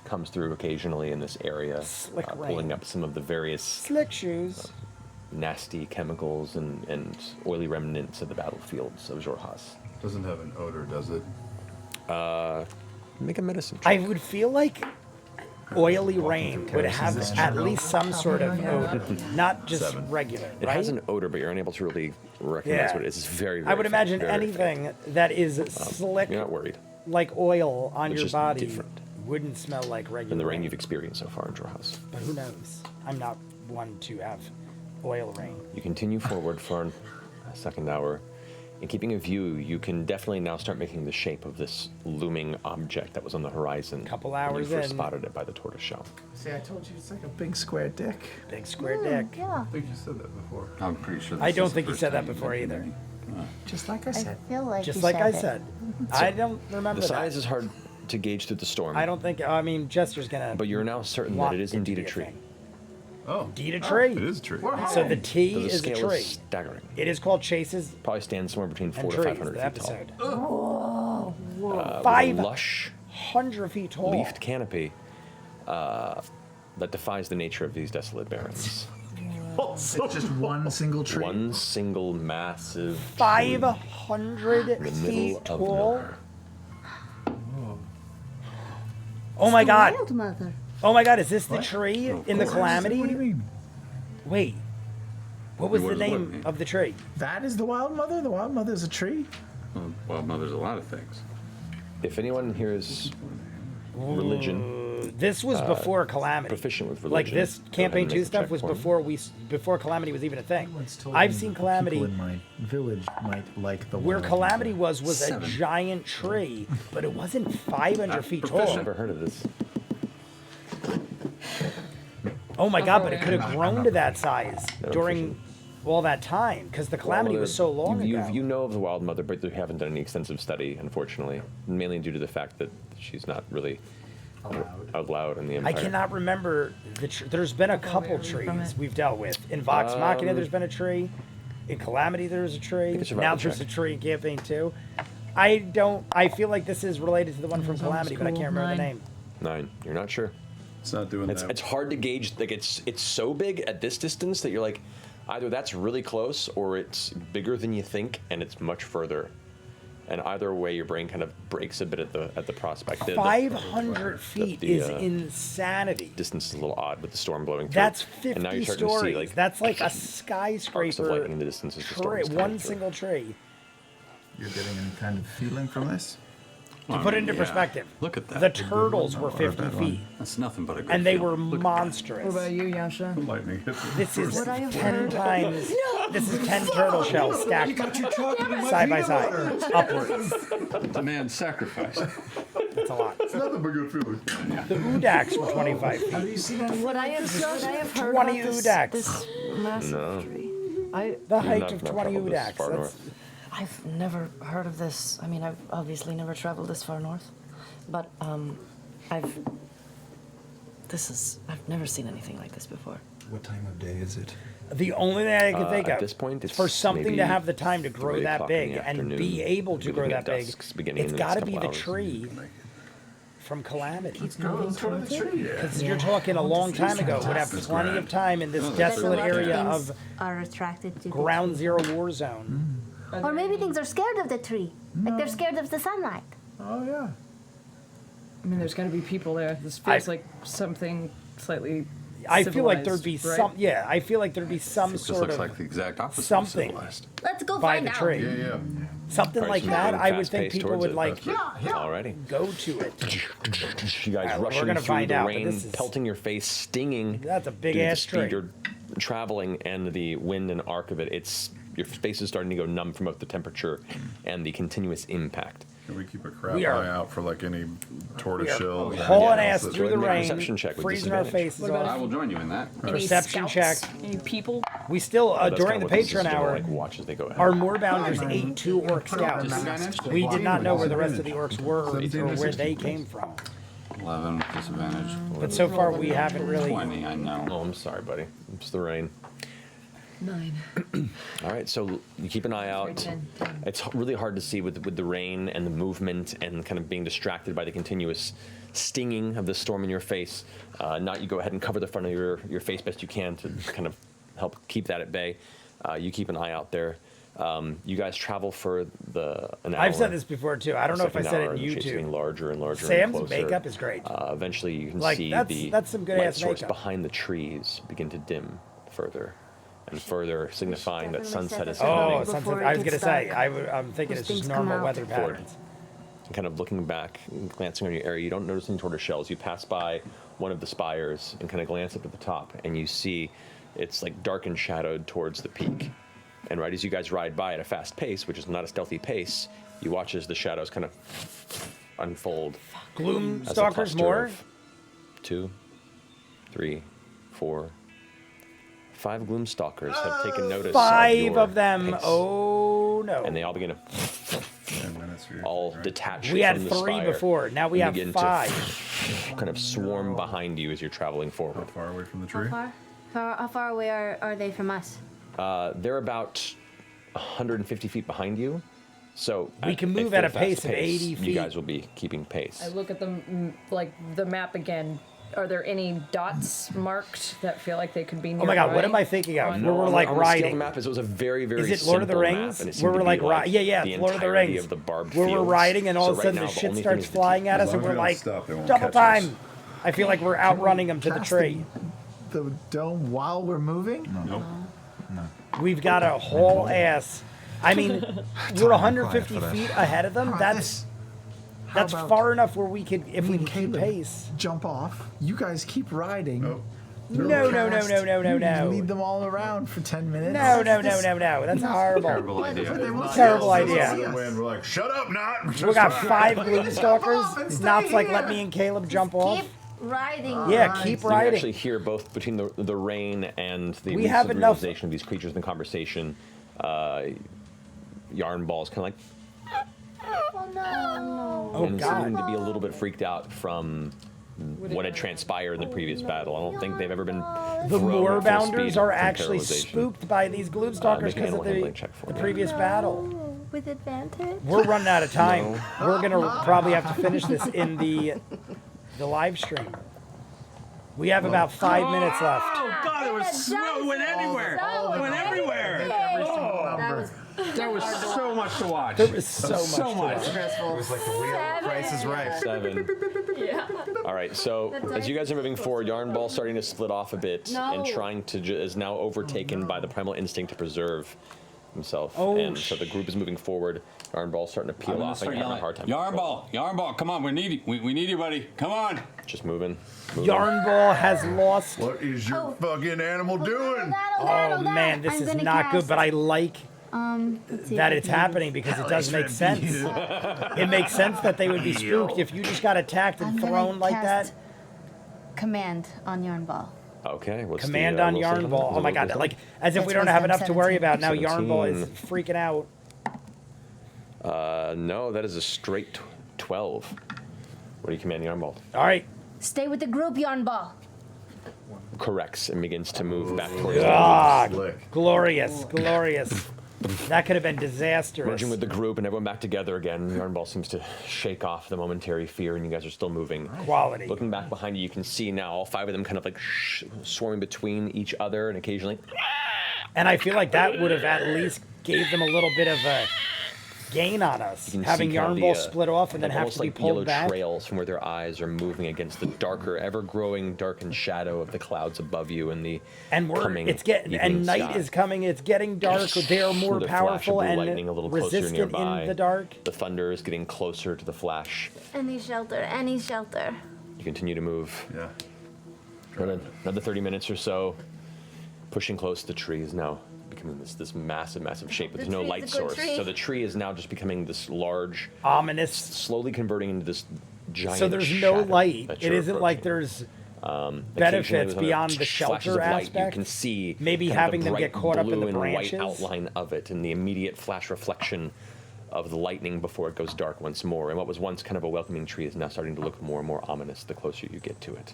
comes through occasionally in this area, Slick pulling rain. up some of the various Slick shoes. nasty chemicals and oily remnants of the battlefields of Jorhas. Doesn't have an odor, does it? Make a medicine I check. would feel like oily rain would have at least some sort of odor, not just regular, It right? has an odor, but you're unable to really recognize Yeah. what it is. It's very, very I would faint, imagine very, very faint. anything that is slick You're not worried. like oil on It's your just body different wouldn't smell like regular than the rain you've experienced so far in Jorhas. But who knows? I'm not one to have oil rain. You continue forward for a second hour. In keeping a view, you can definitely now start making the shape of this looming object that was on the horizon. Couple when hours you first in. spotted it by the tortoise shell. See, I told you it's like a big square dick. Big square dick. Yeah. I think you said that before. I'm pretty sure. I this don't is the think you first said that time before mentioned either. any. Just like I I said. feel like Just you like I it. said. I don't remember The that. size is hard to gauge through the storm. I don't think. I mean, Jester's gonna. But you're now certain that want it is to indeed be a tree. thing. Oh. Indeed a tree. It is a tree. So the T So the is a scale tree. is staggering. It is called Chases Probably stands somewhere between and 400 to Trees. 500 The feet episode. tall. With a 500 lush feet tall. leafed canopy that defies the nature of these desolate barrens. It's just one single tree. One single massive 500 in the feet middle of tall. nowhere. Oh my god. Wild mother. Oh my god, is this the tree in the Calamity? What do you mean? Wait. What was What the is what? name of the tree? That is the wild mother? The wild mother is a tree? Well, there's a lot of things. If anyone here is religion, This was before Calamity. proficient with Like religion, this go ahead campaign and make 2 a stuff check was for me. before Calamity was even a thing. Once told I've me seen that Calamity. People in my village might like the Where wild Calamity mother. was a 7. giant tree, but it wasn't 500 feet I've tall. never heard of this. Oh my god, but it could have I'm grown not to that size No, during all that time, because the Calamity was so long you, ago. You know of the Wild Mother, but you haven't done any extensive study, unfortunately. Mainly due to the fact that she's not really allowed in the I Empire. cannot remember there's been a couple trees we've dealt with. In Vox Machina, there's been a tree. In Calamity, there's a tree. a survival Now there's check. a tree in Campaign 2. I feel like this is related to the one from Calamity, but I can't remember the 9. name. 9. You're not sure. It's not doing It's that. hard to gauge. Like it's so big at this distance that you're like, either that's really close or it's bigger than you think and it's much further. And either way, your brain kind of breaks a bit at the prospect. The 500 feet the, is uh, insanity. distance is a little odd with the storm blowing through. That's And now 50 you're starting stories. to see like That's like a arcs of skyscraper lightning in the distance as the storm tree, is coming one through. single tree. You're getting any kind of feeling from this? To put it into yeah. perspective, Look at that. the turtles were or a 50 bad feet, one? That's nothing but a good and they feeling. were Look at that. monstrous. What about you, Yasha? Lightning hit me. This is Would I have 10 heard- times. This is 10 turtle shells stacked side by side, upwards. The man's sacrifice. That's a lot. It's nothing but good feeling. The Udaks were 25 feet. Have you seen any? Would I have heard 20 about Udaks. this massive No. tree? I The height not- of not 20 traveled this Udaks. far That's, north. I've never heard of this. I mean, I've obviously never traveled this far north, but I've never seen anything like this before. What time of day is it? the only thing I can think At of this point, is it's for something maybe to have the time to grow 3 that o'clock in big the and be afternoon. able to We're grow looking that at big, dusk's beginning it's in the got to next be the couple hours. tree from Calamity. Go toward the tree. Because you're talking a long time ago, would have plenty of time in this desolate area of Are attracted to the Ground tree. Zero war zone. Or maybe things are scared of the tree. Like they're scared of the sunlight. Oh, yeah. I mean, there's got to be people there. This feels like something slightly. I feel like there'd be civilized, some, right? yeah, I feel like there'd be some This sort looks of like the exact opposite something. of civilized. Let's go by find the out. tree. Yeah. Something All right, like so you're that. moving I would think fast-paced people towards would it. like Alrighty. go to it. You guys Alright, we're rushing gonna through find the out, but rain, this is- pelting your face, stinging. That's a big due to the ass speed tree. You're traveling and the wind and arc of it. Your face is starting to go numb from both the temperature and the continuous impact. Can we keep a crap We are- eye out for like any tortoise shells? or hauling anything ass else through the that- rain, Perception check with freezing our disadvantage. faces What about I off. will join you in that. Any Perception check. scouts? Any people? We still, That's during kinda the what this is Patreon gonna, hour, like, watch as they go ahead. our moorbounders ate 2 orc scouts. Disadvantage? We did not know where the rest of the orcs were or 17 or where 16, they please. came from. 11 disadvantage. But so far, we haven't really. 20, I know. Oh, I'm sorry, buddy. It's the rain. 9. All right, so you keep an eye out. 10. It's really hard to see with the rain and the movement and kind of being distracted by the continuous stinging of the storm in your face. Not you go ahead and cover the front of your face best you can to kind of help keep that at bay. You keep an eye out there. You guys travel for an hour. I've said this before too. I don't know if I Second said it hour, in the shape's getting YouTube. larger and larger. Sam's and closer. makeup is great. Eventually, you can Like, see that's some good light ass source makeup. behind the trees begin to dim further and further, signifying that definitely sunset said is that Oh, coming. before sunset. it I was gets gonna say. dark. I'm thinking Those it's just things come normal out. weather Forward. patterns. And kind of looking back and glancing on your area, you don't notice any tortoise shells. You pass by one of the spires and kind of glance up at the top, and you see it's like dark and shadowed towards the peak. And right as you guys ride by at a fast pace, which is not a stealthy pace, you watch as the shadows kind of unfold. Gloom as a stalkers cluster more. of 2, 3, 4, 5 gloom stalkers have taken notice. 5 your of them. pace, Oh no. and they all begin to 10 minutes for your all right? detach. We had from the 3 spire before. Now we and have begin 5. to kind of swarm behind you as you're traveling How forward. far away from the How tree? far? How far away are they from us? They're about 150 feet behind you, so We can move full at a fast pace of 80 You feet. guys will be keeping pace. I look at the map again. Are there any dots marked that feel like they could be nearby? Oh my god, what am I thinking of? On- Where we're on like the scale of riding. the map is it was a very, very Is it Lord of the simple map, Rings? and it seemed Where to we're be like, like yeah, the Lord of the entirety Rings. of the barbed Where we're fields. riding and all So of a right sudden now, the the shit only starts thing is to flying keep- at As us and long as we're we don't like, stop, they won't double catch us. time. I feel like we're outrunning them to the Cast tree. The dome while we're moving? Nope. We've got a whole ass. I mean, we're 150 for that. feet ahead of them. How about That's How about far enough where we could, if me we and can keep Caleb pace. jump off. You guys keep riding. Oh. No. You lead them all around for 10 minutes. No. That's horrible. Terrible idea. They won't see Terrible us. They won't idea. see The us. wind, we're like, shut up, Knot! We got 5 gloom off stalkers. and stay Knott's like, here. let me and Caleb jump off. Keep riding. Yeah, Alright. keep You riding. actually hear both between the rain and the We have lucid enough- realization of these creatures in the conversation. Yarn Ball's kind of like, Oh no. Oh and god. seeming to be a little bit freaked out from what had transpired in the previous battle. I don't think they've ever been The thrown at full moorbounders speed are from actually paralyzation. spooked by these gloom stalkers make an because of animal handling check for the me. previous battle. Oh, with advantage. We're running out of time. We're gonna probably have to finish this in the live stream. We have about 5 minutes left. Oh god, it was slow. It went everywhere. It went everywhere. That was There was so much to watch. There is so much. So to much. watch. It was like the wheel of Price is Right. 7. All right, so as you guys are moving forward, Yarn Ball's starting to split off a bit and No. trying to is now overtaken by the primal instinct to preserve himself. Oh, and so the group is moving forward. Yarn Ball's starting to I'm peel gonna off and start having a yelling. hard time. Yarn ball, come on, we need you. We need you, buddy. Come on. Just moving. Yarn Ball has lost. What is your fucking animal doing? Oh man, this is not good, but I like let's see that if it's I can- happening because it does make sense. It makes sense that they would be spooked if you just got attacked and I'm gonna thrown like that. cast Command on Yarn Ball. Okay. What's Command the, on will Yarn save? Ball. Is Oh it my will god, save? like as if That's we don't have wisdom enough to worry about. Now Yarn Ball is 17. freaking out. No, that is a straight 12. What do you command Yarn Ball? All right. Stay with the group, Yarn Ball. Corrects and begins to move back towards Ah, Slick. glorious. That could have been disastrous. merging with the group and everyone back together again. Yarn Ball seems to shake off the momentary fear, and you guys are still moving. Quality. Looking back behind you, you can see now all 5 of them kind of like swarming between each other, and occasionally And I feel like that would have at least gave them a little bit of a gain on us. you can Having see kind Yarn of Ball the, split off and then like have almost to be like yellow pulled back. trails from where their eyes are moving against the darker, ever-growing darkened shadow of the clouds above you and the And coming it's getting evening and night sky. is coming. It's getting dark. They are more The flash of powerful blue and lightning a little closer resistant nearby. in the dark. The thunder is getting closer to the flash. Any shelter, any shelter. You continue to move. Yeah. Another 30 minutes or so, pushing close to the trees. Now, becoming this massive shape, but there's no tree's light a good source. tree. So the tree is now just becoming this large, Ominous. slowly converting into this giant. So there's no shadow light. that It you're isn't like approaching. there's Occasionally benefits with beyond the flashes shelter of light, aspect. You can see Maybe kind of having the them bright get caught up in blue the and white branches. outline of it, and the immediate flash reflection of the lightning before it goes dark once more. And what was once kind of a welcoming tree is now starting to look more and more ominous the closer you get to it.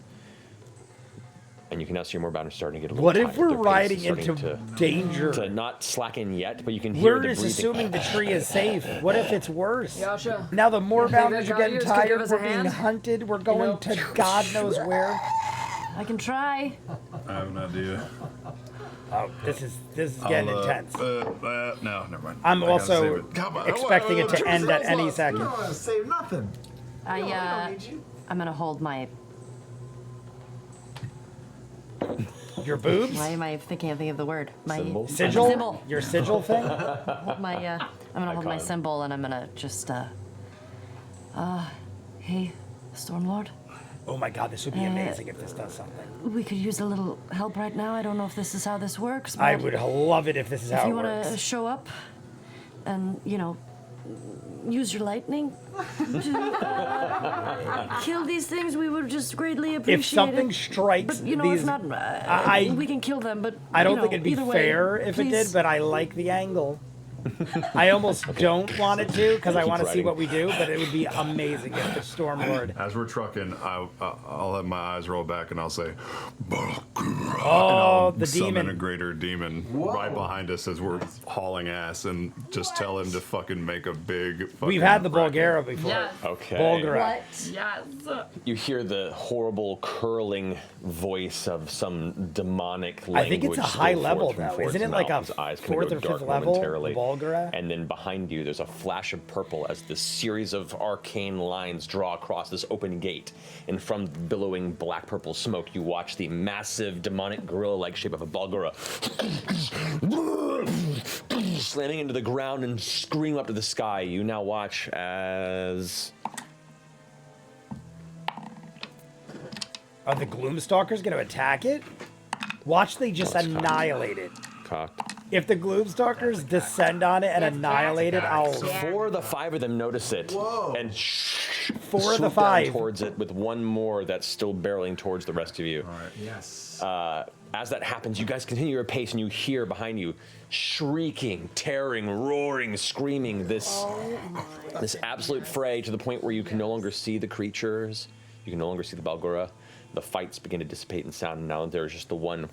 And you can now see your moorbounders starting to get a little What if tired. we're Their pace riding is starting into danger? to not slacken yet, but you can hear We're the just breathing. assuming the tree is safe. What if it's worse? Yasha. Now the moorbounders that are getting Gaius could give tired. us a We're being hand? hunted. We're going know? to God knows where. I can try. I have an idea. Oh, this is getting intense. No, never mind. I'm I gotta also save it. Come on, expecting it to end at any We second. don't want to save nothing. I'm gonna hold my. Your boobs? Why am I thinking of the word? My Symbol? Sigil? Symbol. Your sigil thing? Hold my. I'm gonna hold my Icon. symbol, and I'm gonna just. Hey, Stormlord. Oh my God, this would be amazing if this does something. We could use a little help right now. I don't know if this is how this works. But I would love it if this is If how you it want to works. show up, and use your lightning to kill these things, we would just greatly appreciate If something it. strikes But these, it's not. We can kill them, but I don't think it'd be either way, fair if it please. did, but I like the angle. I almost don't want it to because I Keep want to see riding. what we do, but it would be amazing if the Stormlord. As we're trucking, I'll have my eyes roll back and I'll say, Oh, the summon demon. a greater demon right behind us as we're hauling ass and just tell him to fucking make a big fucking We've had the racket. Bulgara before. Yes. Okay. Bulgara. Yes. You hear the horrible curling voice of some demonic I language. think it's a spill high forth level, from though. Ford's Isn't it like mouth. a His eyes kinda fourth go or dark fifth level momentarily. Bulgara? And then behind you, there's a flash of purple as this series of arcane lines draw across this open gate. And from billowing black purple smoke, you watch the massive demonic gorilla-like shape of a Bulgara slamming into the ground and scream up to the sky. You now watch as Are the Gloomstalkers going to attack it? Watch they just Well, it's cocked. annihilate it. cocked. If the Gloomstalkers descend on it and annihilate it, I'll... Four of the five of them notice it and Four of the swoop down five. towards it with one more that's still barreling towards the rest of you. Yes. As that happens, you guys continue your pace and you hear behind you shrieking, tearing, roaring, screaming, this absolute fray to the point where you can no longer see the creatures, you can no longer see the Balgora. The fights begin to dissipate in sound, and now there's just the one.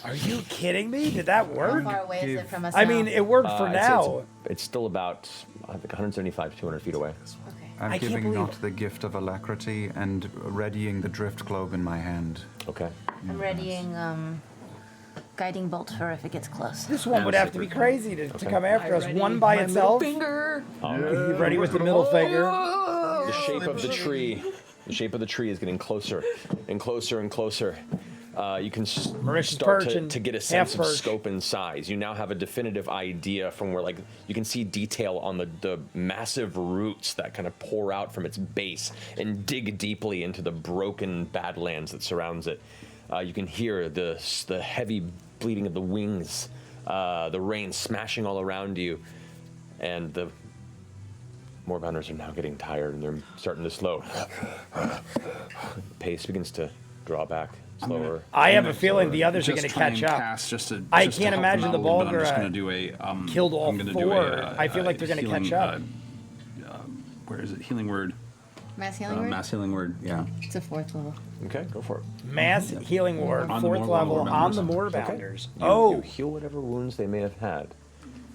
Are you kidding me? Did that How work? far away is it from us I now? mean, it worked for I'd say now. it's still about, I think, 175 to 200 feet away. Okay. I'm I can't giving believe- not the gift of alacrity and readying the drift globe in my hand. Okay. I'm readying guiding bolt for if it gets close. This one would have to be crazy to come after us. Ready One by my itself. Middle finger. You ready with the middle finger? The shape of the tree. The shape of the tree is getting closer and closer and closer. You can Marisha's start perching, to get a half sense of perch. scope and size. You now have a definitive idea from where, like, you can see detail on the massive roots that kind of pour out from its base and dig deeply into the broken badlands that surrounds it. You can hear the heavy bleeding of the wings, the rain smashing all around you, and the Moorbounders are now getting tired and they're starting to slow. Pace begins to draw back slower. I have a feeling the others are going to Just try catch and up. cast just to, I just to can't help them imagine out the a little bit. I'm just Bulgara going to do a killed all I'm gonna do four. a, I feel like they're gonna healing, catch up. Where is it? Healing word. Mass healing word? Mass healing word. Yeah. It's a 4th level. Okay, go for it. Mass healing ward, On the 4th Moor- level, on the Moorbounders. Moorbounders. You heal whatever wounds they may have had,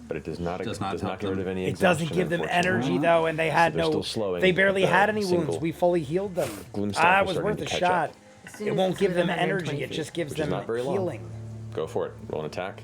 but it does not Does not get help rid of them. any. It doesn't exhaustion, give them unfortunately. energy though, and they had they're no. still slowing They barely at the had any wounds. single We fully healed them. Gloomstalker Ah, it was starting worth to a catch shot. up. As soon It as won't it's give them within 120 energy. It feet. just gives Which is them not very long. healing. Go for it. Roll an attack.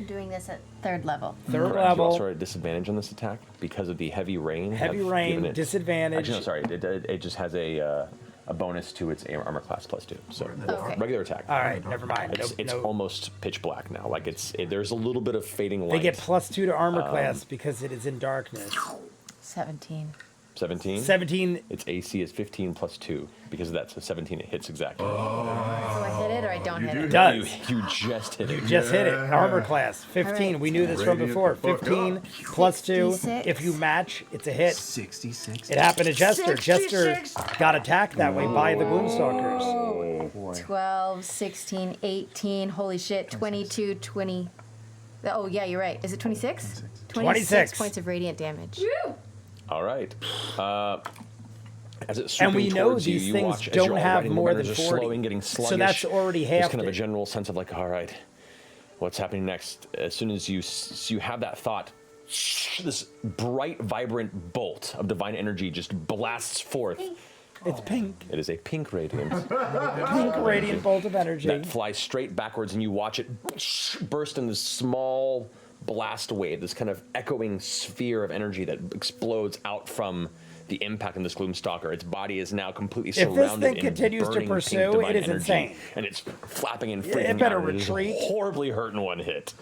I'm doing this at 3rd level. Third Correct. You also level, are at disadvantage on this attack because of the heavy rain. heavy have rain, given it- disadvantage. Actually, no, sorry. It just has a bonus to its armor class +2. So Okay. regular attack. All right, never mind. It's No, almost pitch black now. Like there's a little bit of fading light. They get +2 to armor class because it is in darkness. 17. 17? 17. Its AC is 15 plus 2. Because of that, so 17 it hits exactly. So I hit it or I don't hit it? Does. You just hit it. You just hit it. Armor class. 15. Alright. We knew this from before. 15 plus 2. 66. If you match, it's a hit. 66. It happened to Jester. 66. Jester got attacked that way by the Gloomstalkers. 12, 16, 18. Holy shit. 22, 20. Oh, yeah, you're right. Is it 26? 26 points of radiant damage. All right. As it's And we swooping know towards you, these you things watch as don't you're all have riding, the more runners than are 40. slowing, getting sluggish. So that's already There's half kind of a it. general sense of like, all right, what's happening next? As soon as you have that thought, this bright, vibrant bolt of divine energy just blasts forth. It's pink. It is a pink radiant Pink radiant bolt of energy. that flies straight backwards, and you watch it burst in this small blast wave, this kind of echoing sphere of energy that explodes out from the impact on this Gloomstalker. Its body is now completely If this surrounded thing in continues to burning pink pursue, divine it is energy, insane. and it's flapping and It freaking better out. It is retreat. horribly hurt in one hit.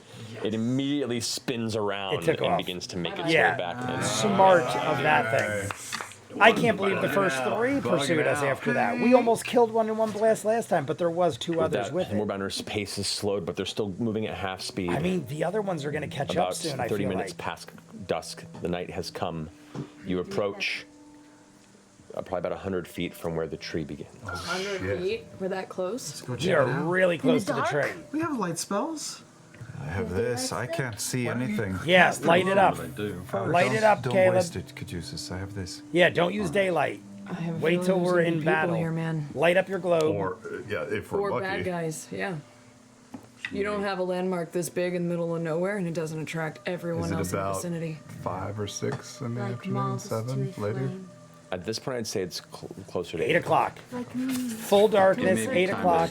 It immediately spins around It took and off. begins to make its way Yeah. back. And Smart of that thing. I can't believe the first 3 pursued us after that. We almost killed one in one blast last time, but there was 2 others that with it. Moorbounder's pace is slowed, but they're still moving at half speed. I mean, the other ones are going to catch up About soon, I 30 feel minutes like. past dusk, the night has come. You approach probably about 100 feet from where the tree begins. 100 feet? We're that close? Go check We it are out. really close to the dark? tree. We have light spells. I have this. I can't see anything. Yeah, light it up. What I do. Light it up, Don't Caleb. waste it, Caduceus. I have this. Yeah, don't use daylight. I have a Wait feeling till there's we're gonna be in people battle. here, man. Light up your globe. Or, if we're Or lucky. bad guys, yeah. You don't have a landmark this big in the middle of nowhere, and it doesn't attract everyone Is it else in the about vicinity. 5 or 6 in the Like afternoon? moths to 7 a later? flame. At this point, I'd say it's closer to 8 o'clock. Like me. Full darkness, Maybe 8 time o'clock.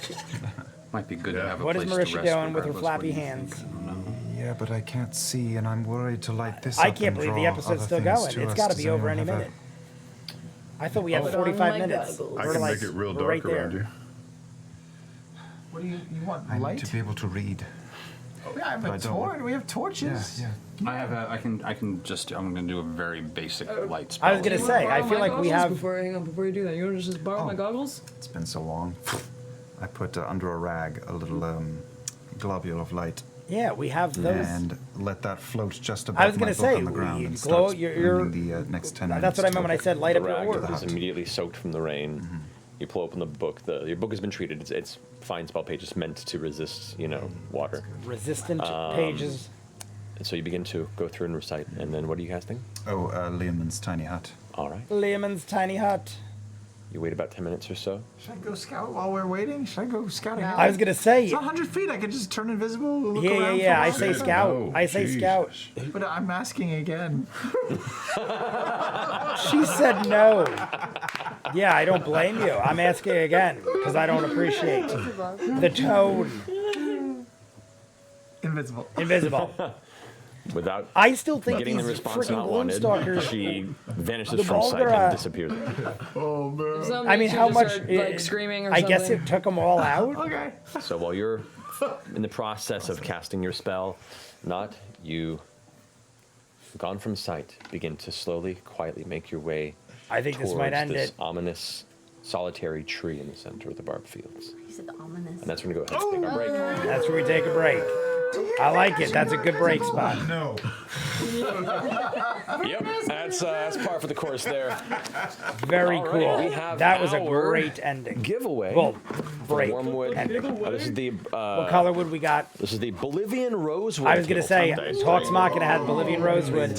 Might be good to Yeah. have a What is place to Marisha rest doing with her regardless flappy what you hands? think. I don't know. Yeah, but I can't see, and I'm worried to light this I up can't and believe the draw episode's other still things going. to It's us. got to Does be over anyone any have minute. I thought we had Put on 45 my minutes. goggles. I We're can like, make it real we're dark right around there. you. What do you want? I Light? need to be able to read. Oh, yeah, I have I a don't- torch. We have torches. Yeah. I have a, I can just, I'm gonna do a very basic light spell. I was gonna You say, wanna I borrow feel my like we goggles have. Hang on, before you do that, you want to just borrow my Oh. goggles? It's been so long. I put under a rag a little globule of light Yeah, we have those. and let that float just above I was my gonna book say, on the ground you and glow starts your- bringing the next 10 minutes. That's what I meant when I said light The up your rag orb. is immediately soaked from the rain. You pull open the book. Your book has been treated. It's fine spell page. It's meant to resist, water. Resistant pages. And so you begin to go through and recite. And then what are you casting? Oh, Lehman's tiny hut. All right. Lehman's tiny hut. You wait about 10 minutes or so. Should I go scout while we're waiting? Should I go scouting? I was gonna say. It's 100 feet. I could just turn invisible. Look Yeah, around yeah. for a I while. say scout. no, I say scout. But I'm asking again. She said no. Yeah, I don't blame you. I'm asking again because I don't appreciate the tone. Invisible. Invisible. Without I still think getting these the response freaking not wanted, Gloomstalkers. she vanishes The from sight Bulgara- and disappears. Oh, man. Some I mean, makes you how just much? start, like screaming or I something. guess it took them all out. Okay. So while you're in the process of casting your spell, you, gone from sight, begin to slowly, quietly make your way I think this towards might end this it. ominous, solitary tree in the center of the barbed fields. You said ominous. And that's when we go ahead and take our break. That's where we take a break. I like it. That's a good break spot. No. Yep, that's par for the course there. Very All right, cool. we have That was a our great ending. Giveaway. Well, break. Wormwood. ending. This is the What color would we got? this is the Bolivian rosewood. I was gonna say, tabletop Talks dice. Machina had Bolivian Rosewood.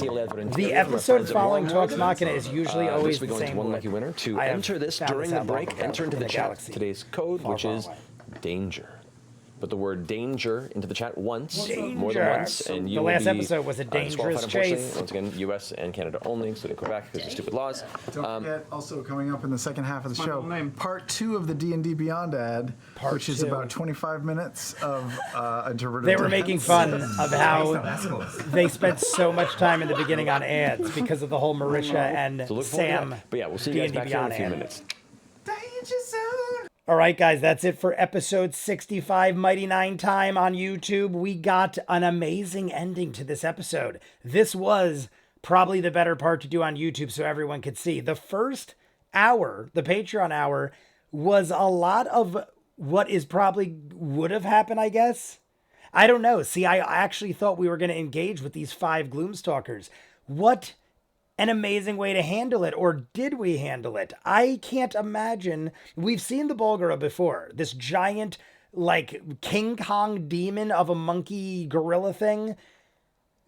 The episode following Talks Machina is usually always this the we're going same to one wood. lucky winner. To I have enter this found during this the out long break, ago enter into in the the chat galaxy. today's code, Far, which far is away. danger. Put the word danger into the chat once, more than Danger. once, and you The will last be, episode was a dangerous disqualified, unfortunately. chase. Once again, U.S. and Canada only, including Quebec, because of stupid laws. Don't forget, also coming up in the second half of the show, full name. part 2 of the D&D Beyond ad, Part which is 2. about 25 minutes of interpretive They were dance. making fun of how they spent so much time in the beginning on ads because of the whole Marisha and So look forward to Sam. that. But yeah, we'll see you guys D&D back here in a Beyond few ad. minutes. Danger zone. All right, guys, that's it for episode 65 Mighty Nine time on YouTube. We got an amazing ending to this episode. This was probably the better part to do on YouTube so everyone could see. The first hour, the Patreon hour, was a lot of what is probably would have happened, I guess. I don't know. See, I actually thought we were going to engage with these 5 Gloomstalkers. What an amazing way to handle it, or did we handle it? I can't imagine. We've seen the Bulgara before. This giant, like, King Kong demon of a monkey gorilla thing.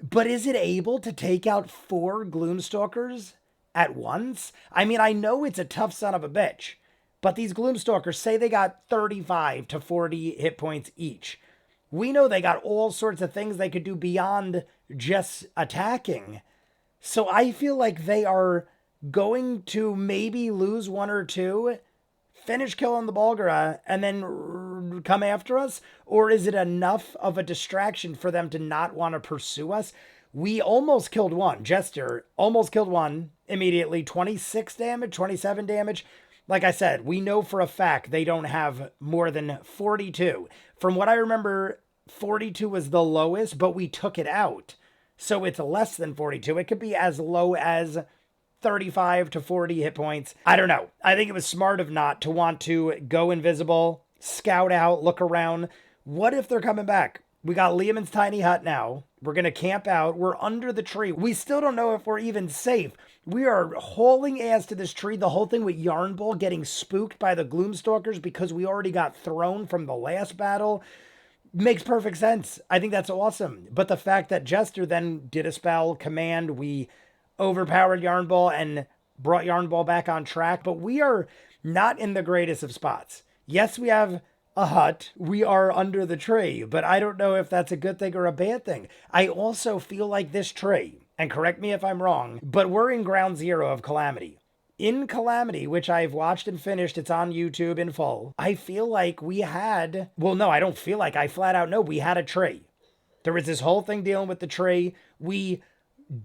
But is it able to take out 4 Gloomstalkers at once? I mean, I know it's a tough son of a bitch, but these Gloomstalkers, say they got 35 to 40 hit points each. We know they got all sorts of things they could do beyond just attacking. So I feel like they are going to maybe lose 1 or 2, finish killing the Bulgara, and then come after us? Or is it enough of a distraction for them to not want to pursue us? We almost killed 1. Jester almost killed 1 immediately. 26 damage, 27 damage. Like I said, we know for a fact they don't have more than 42. From what I remember, 42 was the lowest, but we took it out. So it's less than 42. It could be as low as 35 to 40 hit points. I don't know. I think it was smart of Not to want to go invisible, scout out, look around. What if they're coming back? We got Liam's tiny hut now. We're going to camp out. We're under the tree. We still don't know if we're even safe. We are hauling ass to this tree. The whole thing with Yarnbull getting spooked by the Gloomstalkers because we already got thrown from the last battle. Makes perfect sense. I think that's awesome. But the fact that Jester then did a spell, command, we overpowered Yarnball and brought Yarnball back on track. But we are not in the greatest of spots. Yes, we have a hut. We are under the tree. But I don't know if that's a good thing or a bad thing. I also feel like this tree, and correct me if I'm wrong, but we're in ground zero of Calamity. In Calamity, which I've watched and finished, it's on YouTube in full, I feel like we had, well, no, I don't feel like, I flat out know we had a tree. There was this whole thing dealing with the tree. We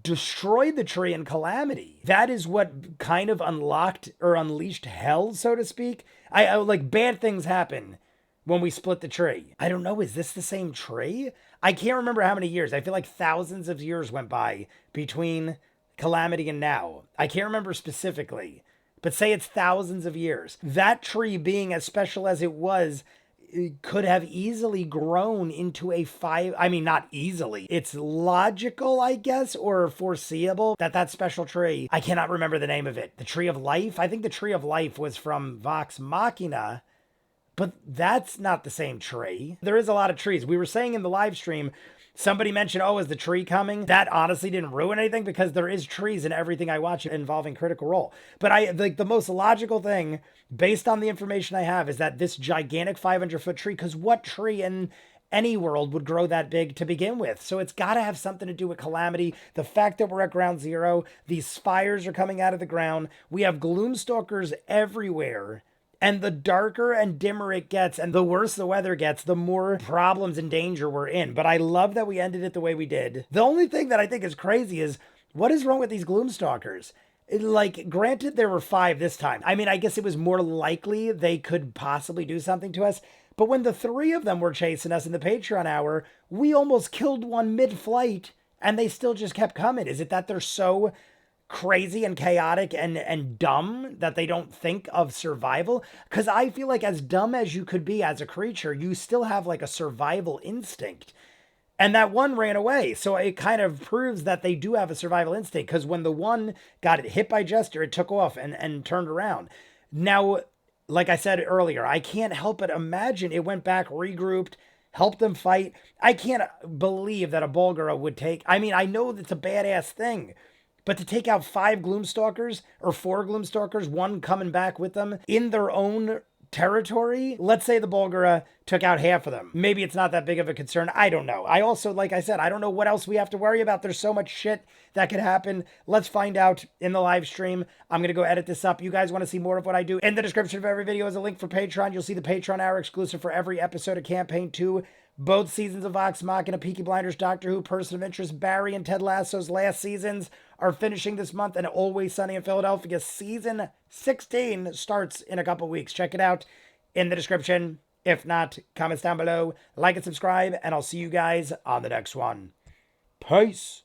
destroyed the tree in Calamity. That is what kind of unlocked or unleashed hell, so to speak. I like, bad things happen when we split the tree. I don't know, is this the same tree? I can't remember how many years. I feel like thousands of years went by between Calamity and now. I can't remember specifically, but say it's thousands of years. That tree, being as special as it was, it could have easily grown into a 5. I mean, not easily. It's logical, I guess, or foreseeable that that special tree, I cannot remember the name of it. The Tree of Life? I think the Tree of Life was from Vox Machina, but that's not the same tree. There is a lot of trees. We were saying in the live stream, somebody mentioned, oh, is the tree coming? That honestly didn't ruin anything because there is trees in everything I watch involving Critical Role. But I like the most logical thing, based on the information I have, is that this gigantic 500-foot tree, because what tree in any world would grow that big to begin with? So it's got to have something to do with Calamity. The fact that we're at ground zero, these spires are coming out of the ground. We have Gloomstalkers everywhere. And the darker and dimmer it gets, and the worse the weather gets, the more problems and danger we're in. But I love that we ended it the way we did. The only thing that I think is crazy is, what is wrong with these Gloomstalkers? Like, granted, there were 5 this time. I mean, I guess it was more likely they could possibly do something to us. But when the 3 of them were chasing us in the Patreon hour, we almost killed one mid-flight, and they still just kept coming. Is it that they're so crazy and chaotic and dumb that they don't think of survival? Because I feel like as dumb as you could be as a creature, you still have like a survival instinct. And that one ran away. So it kind of proves that they do have a survival instinct, because when the one got hit by Jester, it took off and turned around. Now, like I said earlier, I can't help but imagine it went back, regrouped, helped them fight. I can't believe that a Bulgara would take, I mean, I know that's a badass thing, but to take out 5 Gloomstalkers, or 4 Gloomstalkers, one coming back with them in their own territory, let's say the Bulgara took out half of them. Maybe it's not that big of a concern. I don't know. I also, like I said, I don't know what else we have to worry about. There's so much shit that could happen. Let's find out in the live stream. I'm going to go edit this up. You guys want to see more of what I do? In the description of every video is a link for Patreon. You'll see the Patreon hour exclusive for every episode of Campaign 2. Both seasons of Vox Machina, Peaky Blinders, Doctor Who, Person of Interest, Barry, and Ted Lasso's last seasons are finishing this month, and Always Sunny in Philadelphia season 16 starts in a couple weeks. Check it out in the description. If not, comments down below, like and subscribe, and I'll see you guys on the next one. Peace.